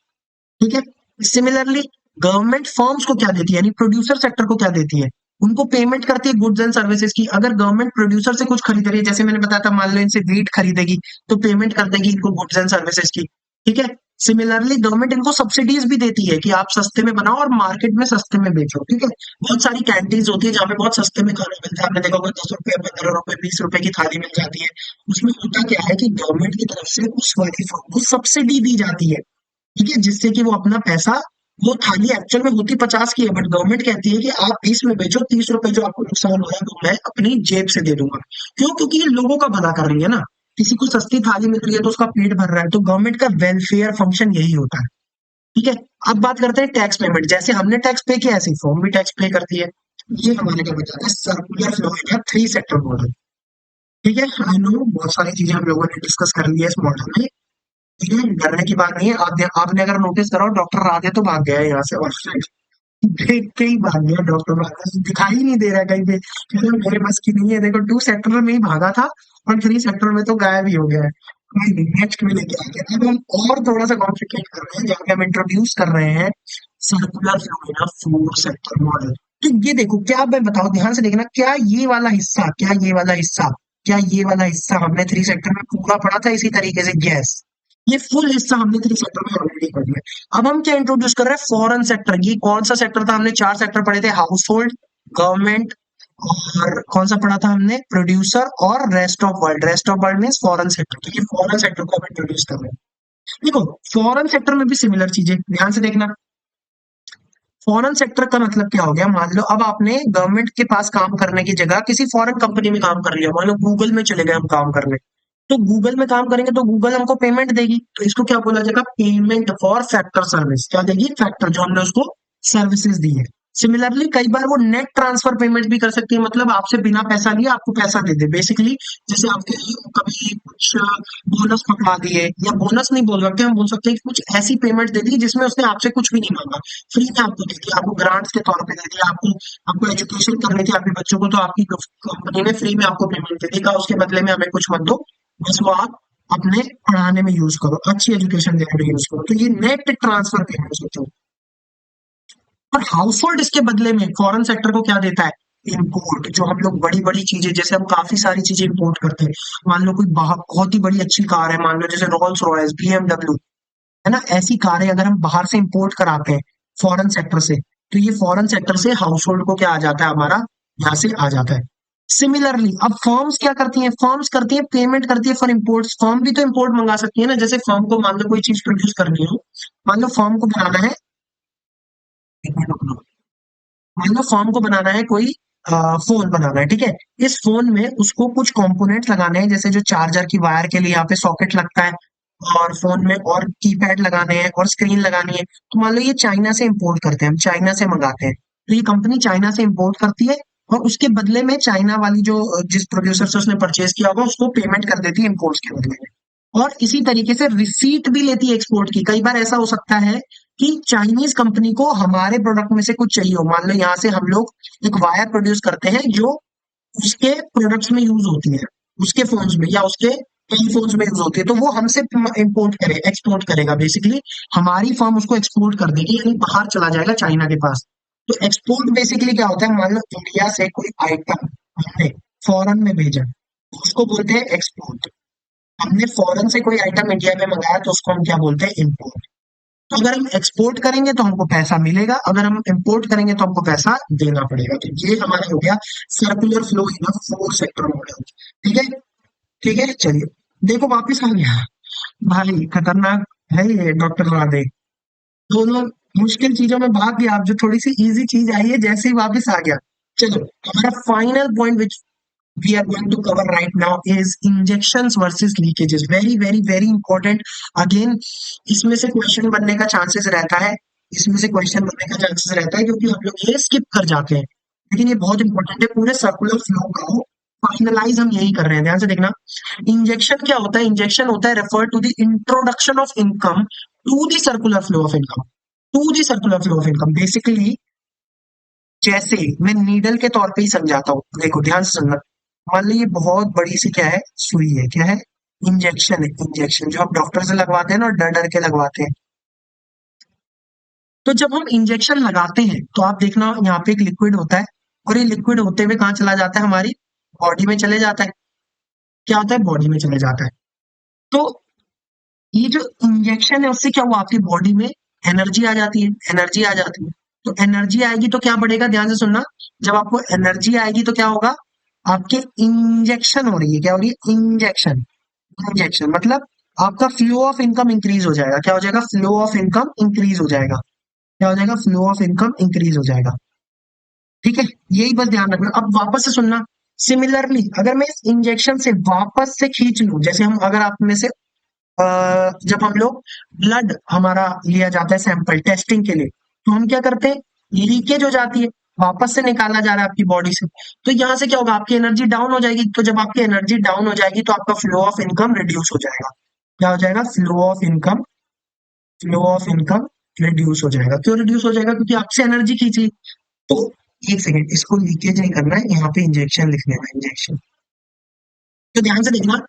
ठीक है। सिमिलरली गवर्नमेंट फर्म्स को क्या देती है, यानी प्रोड्यूसर सेक्टर को क्या देती है, उनको पेमेंट करती है गुड्स एंड सर्विसेज की। अगर गवर्नमेंट प्रोड्यूसर से कुछ खरीद रही है, जैसे मैंने बताया था, मान लो इनसे वीट खरीदेगी, तो पेमेंट कर देगी इनको गुड्स एंड सर्विसेज की। ठीक है। सिमिलरली गवर्नमेंट इनको सब्सिडीज भी देती है कि आप सस्ते में बनाओ और मार्केट में सस्ते में बेचो। ठीक है। बहुत सारी कैंटीन्स होती है जहाँ पे बहुत सस्ते में खाना मिलता है, आपने देखा होगा 10 रुपए, 15 रुपए, 20 रुपए की थाली मिल जाती है। उसमें होता क्या है कि गवर्नमेंट की तरफ से उस वाली फर्म को सब्सिडी दी जाती है। ठीक है, जिससे कि वो अपना पैसा, वो थाली एक्चुअल में होती 50 की है, बट गवर्नमेंट कहती है कि आप 20 में बेचो, 30 रुपए जो आपको नुकसान हो रहा है वो मैं अपनी जेब से दे दूंगा। क्यों? क्योंकि ये लोगों का भला कर रही है ना। किसी को सस्ती थाली मिल रही है तो उसका पेट भर रहा है, तो गवर्नमेंट का वेलफेयर फंक्शन यही होता है। ठीक है। अब बात करते हैं टैक्स पेमेंट। जैसे हमने टैक्स पे किया, ऐसे फॉर्म भी टैक्स पे करती है। ये हमारे क्या बताता है, circular flow in 3 sector model. ठीक है। आई नो बहुत सारी चीजें हम लोगों ने डिस्कस कर ली है इस मॉडल में। ठीक है, डरने की बात नहीं है। आपने अगर नोटिस करो, डॉक्टर राधे तो भाग गया है यहाँ से, और देख के ही भाग गया डॉक्टर राधे, दिखाई ही नहीं दे रहा है कहीं पे। मतलब मेरे बस की नहीं है, देखो 2 सेक्टर में ही भागा था और 3 सेक्टर में तो गायब ही हो गया है। कोई नहीं, नेक्स्ट में लेके आगे अब हम और थोड़ा सा कॉम्प्लिकेट कर रहे हैं, जहाँ पे हम इंट्रोड्यूस कर रहे हैं सर्कुलर फ्लो 4 सेक्टर मॉडल। तो ये देखो, क्या मैं बताओ, ध्यान से देखना, क्या ये वाला हिस्सा हमने 3 सेक्टर में पूरा पढ़ा था इसी तरीके से? यस, ये फुल हिस्सा हमने 3 सेक्टर में ऑलरेडी पढ़ लिया। अब हम क्या इंट्रोड्यूस कर रहे हैं, फॉरेन सेक्टर। ये कौन सा सेक्टर था? हमने 4 सेक्टर पढ़े थे, हाउस होल्ड, गवर्नमेंट, और कौन सा पढ़ा था हमने, प्रोड्यूसर और rest of world. Rest of world mean foreign sector. तो ये फॉरेन सेक्टर को हम इंट्रोड्यूस कर रहे हैं। देखो, फॉरेन सेक्टर में भी सिमिलर चीजें, ध्यान से देखना। फॉरेन सेक्टर का मतलब क्या हो गया, मान लो अब आपने गवर्नमेंट के पास काम करने की जगह किसी फॉरेन कंपनी में काम कर लिया, मान लो गूगल में चले गए हम काम करने। तो गूगल में काम करेंगे तो गूगल हमको पेमेंट देगी, तो इसको क्या बोला जाएगा, पेमेंट फॉर फैक्टर सर्विस। क्या देगी? फैक्टर, जो हमने उसको सर्विसेज दी है। सिमिलरली कई बार वो नेट ट्रांसफर पेमेंट भी कर सकती है, मतलब आपसे बिना पैसा लिए आपको पैसा दे दे बेसिकली। जैसे आपके कभी कुछ बोनस पकड़ा दिए, या बोनस नहीं बोल सकते, हम बोल सकते हैं कि कुछ ऐसी पेमेंट दे दी जिसमें उसने आपसे कुछ भी नहीं मांगा, फ्री में आपको दे दिया, आपको ग्रांट्स के तौर पे दे दिया, आपको आपको एजुकेशन करनी थी आपके बच्चों को, तो आपकी कंपनी ने फ्री में आपको पेमेंट दे दी, कहा उसके बदले में हमें कुछ मत दो, बस वो आप अपने पढ़ाने में यूज करो, अच्छी एजुकेशन देने में यूज करो। तो ये नेट ट्रांसफर पेमेंट होते हैं। और हाउस होल्ड इसके बदले में फॉरेन सेक्टर को क्या देता है, इम्पोर्ट। जो हम लोग बड़ी बड़ी चीजें, जैसे हम काफी सारी चीजें इम्पोर्ट करते हैं, मान लो कोई बाहर बहुत ही बड़ी अच्छी कार है, मान लो जैसे रोल्स रॉयस, बीएमडब्ल्यू, है ना, ऐसी कारें अगर हम बाहर से इंपोर्ट कराते हैं फॉरेन सेक्टर से, तो ये फॉरेन सेक्टर से हाउस होल्ड को क्या आ जाता है, हमारा यहाँ से आ जाता है। सिमिलरली अब फर्म्स क्या करती हैं, फर्म्स करती है पेमेंट करती है फॉर इम्पोर्ट्स। फर्म भी तो इम्पोर्ट मंगा सकती है ना, जैसे फर्म को मान लो कोई चीज प्रोड्यूस करनी हो, मान लो फर्म को बनाना है, एक मिनट रुक लो। मान लो फर्म को बनाना है कोई फोन बनाना है, ठीक है। इस फोन में उसको कुछ कंपोनेंट्स लगाने हैं, जैसे जो चार्जर की वायर के लिए यहाँ पे सॉकेट लगता है, और फोन में और कीपैड लगाने हैं और स्क्रीन लगानी है। तो मान लो ये चाइना से इंपोर्ट करते हैं, हम चाइना से मंगाते हैं, तो ये कंपनी चाइना से इंपोर्ट करती है, और उसके बदले में चाइना वाली जो जिस प्रोड्यूसर से उसने परचेज किया होगा उसको पेमेंट कर देती है इम्पोर्ट के बदले में। और इसी तरीके से रिसीट भी लेती है एक्सपोर्ट की। कई बार ऐसा हो सकता है कि चाइनीज कंपनी को हमारे प्रोडक्ट में से कुछ चाहिए हो, मान लो यहाँ से हम लोग एक वायर प्रोड्यूस करते हैं जो उसके प्रोडक्ट्स में यूज होती है, उसके फोन्स में या उसके टेलीफोन्स में यूज होती है, तो वो हमसे इंपोर्ट करे एक्सपोर्ट करेगा बेसिकली। हमारी फर्म उसको एक्सपोर्ट कर देगी, यानी बाहर चला जाएगा चाइना के पास। तो एक्सपोर्ट बेसिकली क्या होता है, मान लो इंडिया से कोई आइटम हमने फॉरेन में भेजा, उसको बोलते हैं एक्सपोर्ट। हमने फॉरेन से कोई आइटम इंडिया में मंगाया तो उसको हम क्या बोलते हैं, इम्पोर्ट। तो अगर हम एक्सपोर्ट करेंगे तो हमको पैसा मिलेगा, अगर हम इंपोर्ट करेंगे तो हमको पैसा देना पड़ेगा। तो ये हमारा हो गया circular flow in 4 sector model. ठीक है। ठीक है, चलिए, देखो वापिस आ गया भाई, खतरनाक है ये डॉक्टर राधे। दोनों मुश्किल चीजों में भाग गया, आप जो थोड़ी सी इजी चीज आई है जैसे ही वापिस आ गया। चलो, हमारा final point which we are going to cover right now is injections versus leakages. Very very very important. Again, इसमें से क्वेश्चन बनने का चांसेस रहता है, इसमें से क्वेश्चन बनने का चांसेस रहता है, क्योंकि हम लोग ये स्किप कर जाते हैं, लेकिन ये बहुत इंपॉर्टेंट है। पूरे सर्कुलर फ्लो का फाइनलाइज हम यही कर रहे हैं, ध्यान से देखना। इंजेक्शन क्या होता है, इंजेक्शन होता है refer to the introduction of income to the circular flow of income, to the circular flow of income. Basically जैसे मैं नीडल के तौर पे ही समझाता हूँ, देखो ध्यान से सुनना। मान ली ये बहुत बड़ी सी क्या है, सुई है, क्या है, इंजेक्शन है, इंजेक्शन जो आप डॉक्टर से लगवाते हैं ना, डर डर के लगवाते हैं। तो जब हम इंजेक्शन लगाते हैं तो आप देखना यहाँ पे एक लिक्विड होता है, और ये लिक्विड होते हुए कहाँ चला जाता है, हमारी बॉडी में चले जाता है। क्या होता है, बॉडी में चले जाता है। तो ये जो इंजेक्शन है उससे क्या हुआ, आपकी बॉडी में एनर्जी आ जाती है, एनर्जी आ जाती है। तो एनर्जी आएगी तो क्या बढ़ेगा, ध्यान से सुनना। जब आपको एनर्जी आएगी तो क्या होगा, आपके इंजेक्शन हो रही है, क्या हो रही है, इंजेक्शन। इंजेक्शन मतलब आपका फ्लो ऑफ इनकम इंक्रीज हो जाएगा। क्या हो जाएगा, फ्लो ऑफ इनकम इंक्रीज हो जाएगा। क्या हो जाएगा, फ्लो ऑफ इनकम इंक्रीज हो जाएगा। ठीक है, यही बस ध्यान रखना। अब वापस से सुनना। सिमिलरली अगर मैं इस इंजेक्शन से वापस से खींच लूं, जैसे हम अगर आप में से जब हम लोग ब्लड हमारा लिया जाता है सैंपल टेस्टिंग के लिए, तो हम क्या करते हैं, लीकेज हो जाती है, वापस से निकाला जा रहा है आपकी बॉडी से। तो यहाँ से क्या होगा, आपकी एनर्जी डाउन हो जाएगी। तो जब आपकी एनर्जी डाउन हो जाएगी तो आपका फ्लो ऑफ इनकम रिड्यूस हो जाएगा। क्या हो जाएगा, flow of income, flow of income reduce हो जाएगा। क्यों रिड्यूस हो जाएगा, क्योंकि आपसे एनर्जी खींची। तो एक सेकेंड, इसको लीकेज नहीं करना है, यहाँ पे इंजेक्शन लिखने में, इंजेक्शन। तो ध्यान से देखना,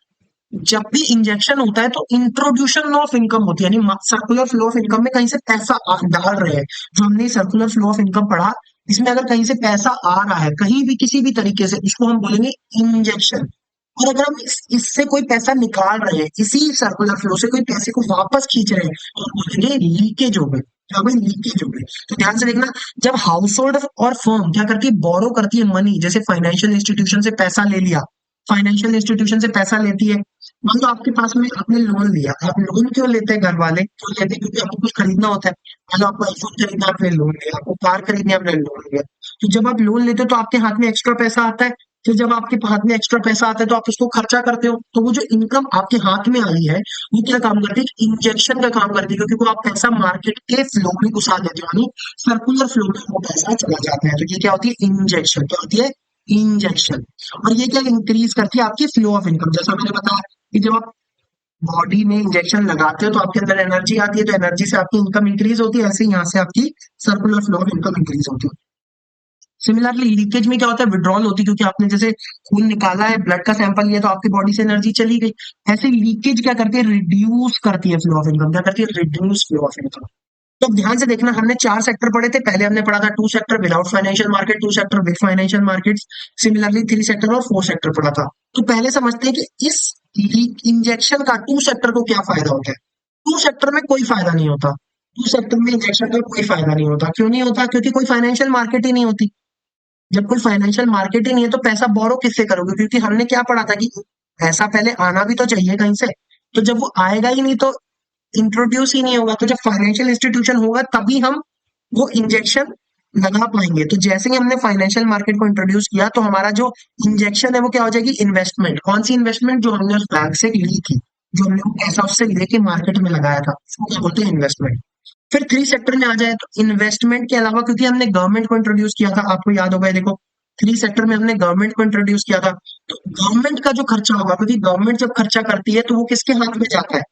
जब भी इंजेक्शन होता है तो इंट्रोड्यूशन ऑफ इनकम होती है, यानी सर्कुलर फ्लो ऑफ इनकम में कहीं से पैसा डाल रहे हैं। जो हमने सर्कुलर फ्लो ऑफ इनकम पढ़ा, इसमें अगर कहीं से पैसा आ रहा है कहीं भी किसी भी तरीके से, इसको हम बोलेंगे इंजेक्शन। और अगर हम इससे कोई पैसा निकाल रहे हैं, इसी सर्कुलर फ्लो से कोई पैसे को वापस खींच रहे हैं, तो हम बोलेंगे लीकेज हो गई। क्या हो गई, लीकेज हो गई। तो ध्यान से देखना, जब हाउस होल्ड और फर्म क्या करती है, बोरो करती है मनी, जैसे फाइनेंशियल इंस्टीट्यूशन से पैसा ले लिया, फाइनेंशियल इंस्टीट्यूशन से पैसा लेती है। मान लो आपके पास में आपने लोन लिया, आप लोन क्यों लेते हैं, घर वाले क्यों लेते हैं, क्योंकि आपको कुछ खरीदना होता है। मान लो आपको आईफोन खरीदना, आपने लोन लिया, आपको कार खरीदनी, आपने लोन लिया। तो जब आप लोन लेते हो तो आपके हाथ में एक्स्ट्रा पैसा आता है। फिर जब आपके हाथ में एक्स्ट्रा पैसा आता है तो आप उसको खर्चा करते हो। तो वो जो इनकम आपके हाथ में आई है, वो क्या काम करती है, इंजेक्शन का काम करती है, क्योंकि वो आप पैसा मार्केट के फ्लो में घुसा देते हो, यानी सर्कुलर फ्लो में वो पैसा चला जाता है। तो ये क्या होती है, इंजेक्शन। क्या होती है, इंजेक्शन। और ये क्या इंक्रीज करती है, आपकी फ्लो ऑफ इनकम। जैसा मैंने बताया कि जब आप बॉडी में इंजेक्शन लगाते हो तो आपके अंदर एनर्जी आती है, तो एनर्जी से आपकी इनकम इंक्रीज होती है, ऐसे ही यहाँ से आपकी circular flow of income increase होती है। सिमिलरली लीकेज में क्या होता है, विड्रॉल होती है, क्योंकि आपने जैसे खून निकाला है, ब्लड का सैंपल लिया, तो आपकी बॉडी से एनर्जी चली गई। ऐसे लीकेज क्या करती है, रिड्यूस करती है फ्लो ऑफ इनकम। क्या करती है, रिड्यूस फ्लो ऑफ इनकम। तो अब ध्यान से देखना, हमने चार सेक्टर पढ़े थे। पहले हमने पढ़ा था two sector without financial market, two sector with financial markets, similarly three sector और फोर सेक्टर पढ़ा था। तो पहले समझते हैं कि इस इंजेक्शन का टू सेक्टर को क्या फायदा होता है। टू सेक्टर में कोई फायदा नहीं होता। टू सेक्टर में इंजेक्शन का कोई फायदा नहीं होता। क्यों नहीं होता, क्योंकि कोई फाइनेंशियल मार्केट ही नहीं होती। जब कोई फाइनेंशियल मार्केट ही नहीं है तो पैसा बोरो किससे करोगे, क्योंकि हमने क्या पढ़ा था कि पैसा पहले आना भी तो चाहिए कहीं से। तो जब वो आएगा ही नहीं तो इंट्रोड्यूस ही नहीं होगा। तो जब फाइनेंशियल इंस्टीट्यूशन होगा तभी हम वो इंजेक्शन लगा पाएंगे। तो जैसे ही हमने फाइनेंशियल मार्केट को इंट्रोड्यूस किया तो हमारा जो इंजेक्शन है वो क्या हो जाएगी, इन्वेस्टमेंट। कौन सी इन्वेस्टमेंट, जो हमने उस बैंक से ली थी, जो हमने वो पैसा उससे लेके मार्केट में लगाया था, उसको क्या बोलते हैं, इन्वेस्टमेंट। फिर थ्री सेक्टर में आ जाए तो इन्वेस्टमेंट के अलावा, क्योंकि हमने गवर्नमेंट को इंट्रोड्यूस किया था, आपको याद होगा, ये देखो थ्री सेक्टर में हमने गवर्नमेंट को इंट्रोड्यूस किया था। तो गवर्नमेंट का जो खर्चा होगा, क्योंकि गवर्नमेंट जब खर्चा करती है तो वो किसके हाथ में जाता है,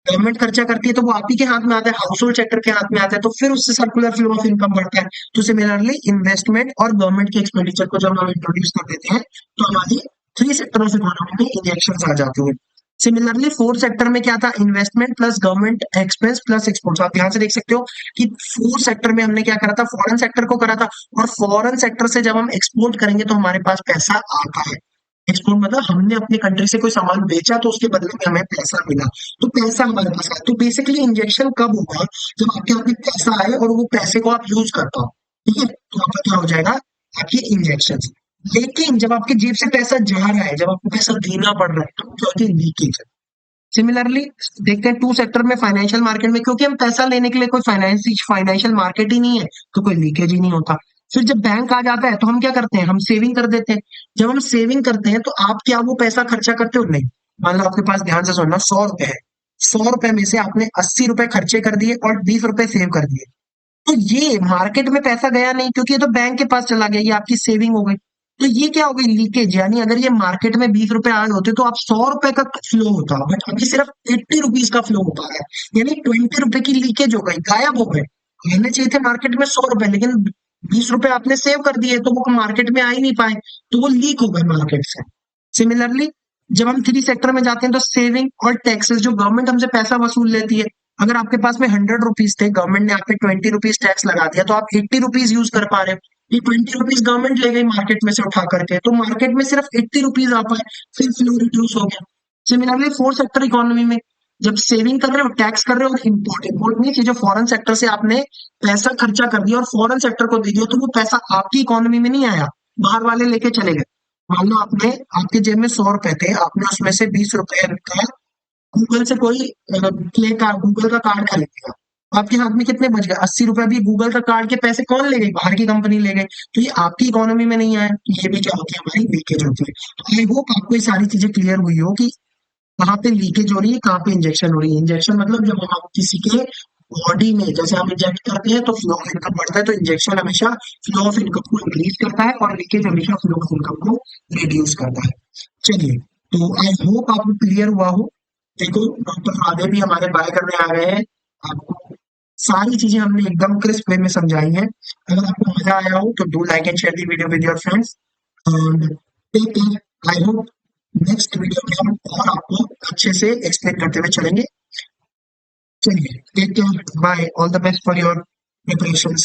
गवर्नमेंट खर्चा करती है तो वो आप ही के हाथ में आता है, हाउस होल्ड सेक्टर के हाथ में आता है। तो फिर उससे सर्कुलर फ्लो ऑफ इनकम बढ़ता है। तो सिमिलरली इन्वेस्टमेंट और गवर्नमेंट के एक्सपेंडिचर को जब हम इंट्रोड्यूस कर देते हैं तो हमारी थ्री सेक्टर ऑफ इकोनॉमी में इंजेक्शन आ जाते हैं। सिमिलरली फोर्थ सेक्टर में क्या था, investment plus government expense plus export. आप ध्यान से देख सकते हो कि फोर्थ सेक्टर में हमने क्या करा था, फॉरेन सेक्टर को करा था। और फॉरेन सेक्टर से जब हम एक्सपोर्ट करेंगे तो हमारे पास पैसा आता है। एक्सपोर्ट मतलब हमने अपनी कंट्री से कोई सामान बेचा तो उसके बदले में हमें पैसा मिला। तो पैसा हमारे पास आया। तो बेसिकली इंजेक्शन कब होगा, जब आपके हाथ में पैसा आए और वो पैसे को आप यूज कर पाओ। ठीक है, तो आपका क्या हो जाएगा, आपकी इंजेक्शन। लेकिन जब आपकी जेब से पैसा जा रहा है, जब आपको पैसा देना पड़ रहा है, तो क्या होती है, लीकेज। सिमिलरली देखते हैं टू सेक्टर में, फाइनेंशियल मार्केट में, क्योंकि हम पैसा लेने के लिए कोई फाइनेंशियल मार्केट ही नहीं है तो कोई लीकेज ही नहीं होता। फिर जब बैंक आ जाता है तो हम क्या करते हैं, हम सेविंग कर देते हैं। जब हम सेविंग करते हैं तो आप क्या वो पैसा खर्चा करते हो, नहीं। मान लो आपके पास, ध्यान से सुनना, 100 रुपए है। 100 रुपए में से आपने 80 रुपए खर्चे कर दिए और 20 रुपए सेव कर दिए। तो ये मार्केट में पैसा गया नहीं, क्योंकि ये तो बैंक के पास चला गया, ये आपकी सेविंग हो गई। तो ये क्या हो गई, लीकेज। यानी अगर ये मार्केट में 20 रुपए आए होते तो आप 100 रुपए का फ्लो होता, बट अभी सिर्फ 80 रुपीज का फ्लो हो पा रहा है। यानी 20 रुपए की लीकेज हो गई, गायब हो गए। आने चाहिए थे मार्केट में 100 रुपए, लेकिन ₹20 आपने सेव कर दिए तो वो मार्केट में आ ही नहीं पाए, तो वो लीक हो गए मार्केट से। सिमिलरली जब हम थ्री सेक्टर में जाते हैं तो सेविंग और टैक्सेस, जो गवर्नमेंट हमसे पैसा वसूल लेती है, अगर आपके पास में ₹100 थे, गवर्नमेंट ने आप पे ₹20 टैक्स लगा दिया, तो आप ₹80 यूज कर पा रहे हो। ये ₹20 गवर्नमेंट ले गई मार्केट में से उठा करके, तो मार्केट में सिर्फ ₹80 आ पाए, फिर फ्लो रिड्यूस हो गया। सिमिलरली फोर्थ सेक्टर इकोनॉमी में जब सेविंग कर रहे हो, टैक्स कर रहे हो, और इम्पोर्ट नहीं कि जो फॉरेन सेक्टर से आपने पैसा खर्चा कर दिया और फॉरेन सेक्टर को दे दिया, तो वो पैसा आपकी इकोनॉमी में नहीं आया, बाहर वाले लेके चले गए। मान लो आपने, आपके जेब में ₹100 थे, आपने उसमें से ₹20 का गूगल से कोई प्ले का गूगल का कार्ड खरीद लिया, आपके हाथ में कितने बच गए? ₹80 भी गूगल का कार्ड के पैसे कौन ले गई? बाहर की कंपनी ले गई। तो ये आपकी इकोनॉमी में नहीं आया, ये भी क्या होती है, हमारी लीकेज होती है। तो आई होप आपको ये सारी चीजें क्लियर हुई हो कि कहाँ पे लीकेज हो रही है, कहाँ पे इंजेक्शन हो रही है। इंजेक्शन मतलब जब हम किसी के बॉडी में, जैसे हम इंजेक्ट करते हैं तो फ्लो ऑफ इनकम बढ़ता है, तो इंजेक्शन हमेशा फ्लो ऑफ इनकम को इंक्रीज करता है और लीकेज हमेशा फ्लो ऑफ इनकम को रिड्यूस करता है। चलिए, तो आई होप आपको क्लियर हुआ हो। देखो, डॉक्टर राधे भी हमारे बाय करने आ गए हैं। आपको सारी चीजें हमने एकदम क्रिस्प वे में समझाई हैं। अगर आपको मजा आया हो तो do like and share the video with your friends, and take care. I hope next video में हम और आपको अच्छे से एक्सप्लेन करते हुए चलेंगे। चलिए, take care, bye, all the best for your preparations.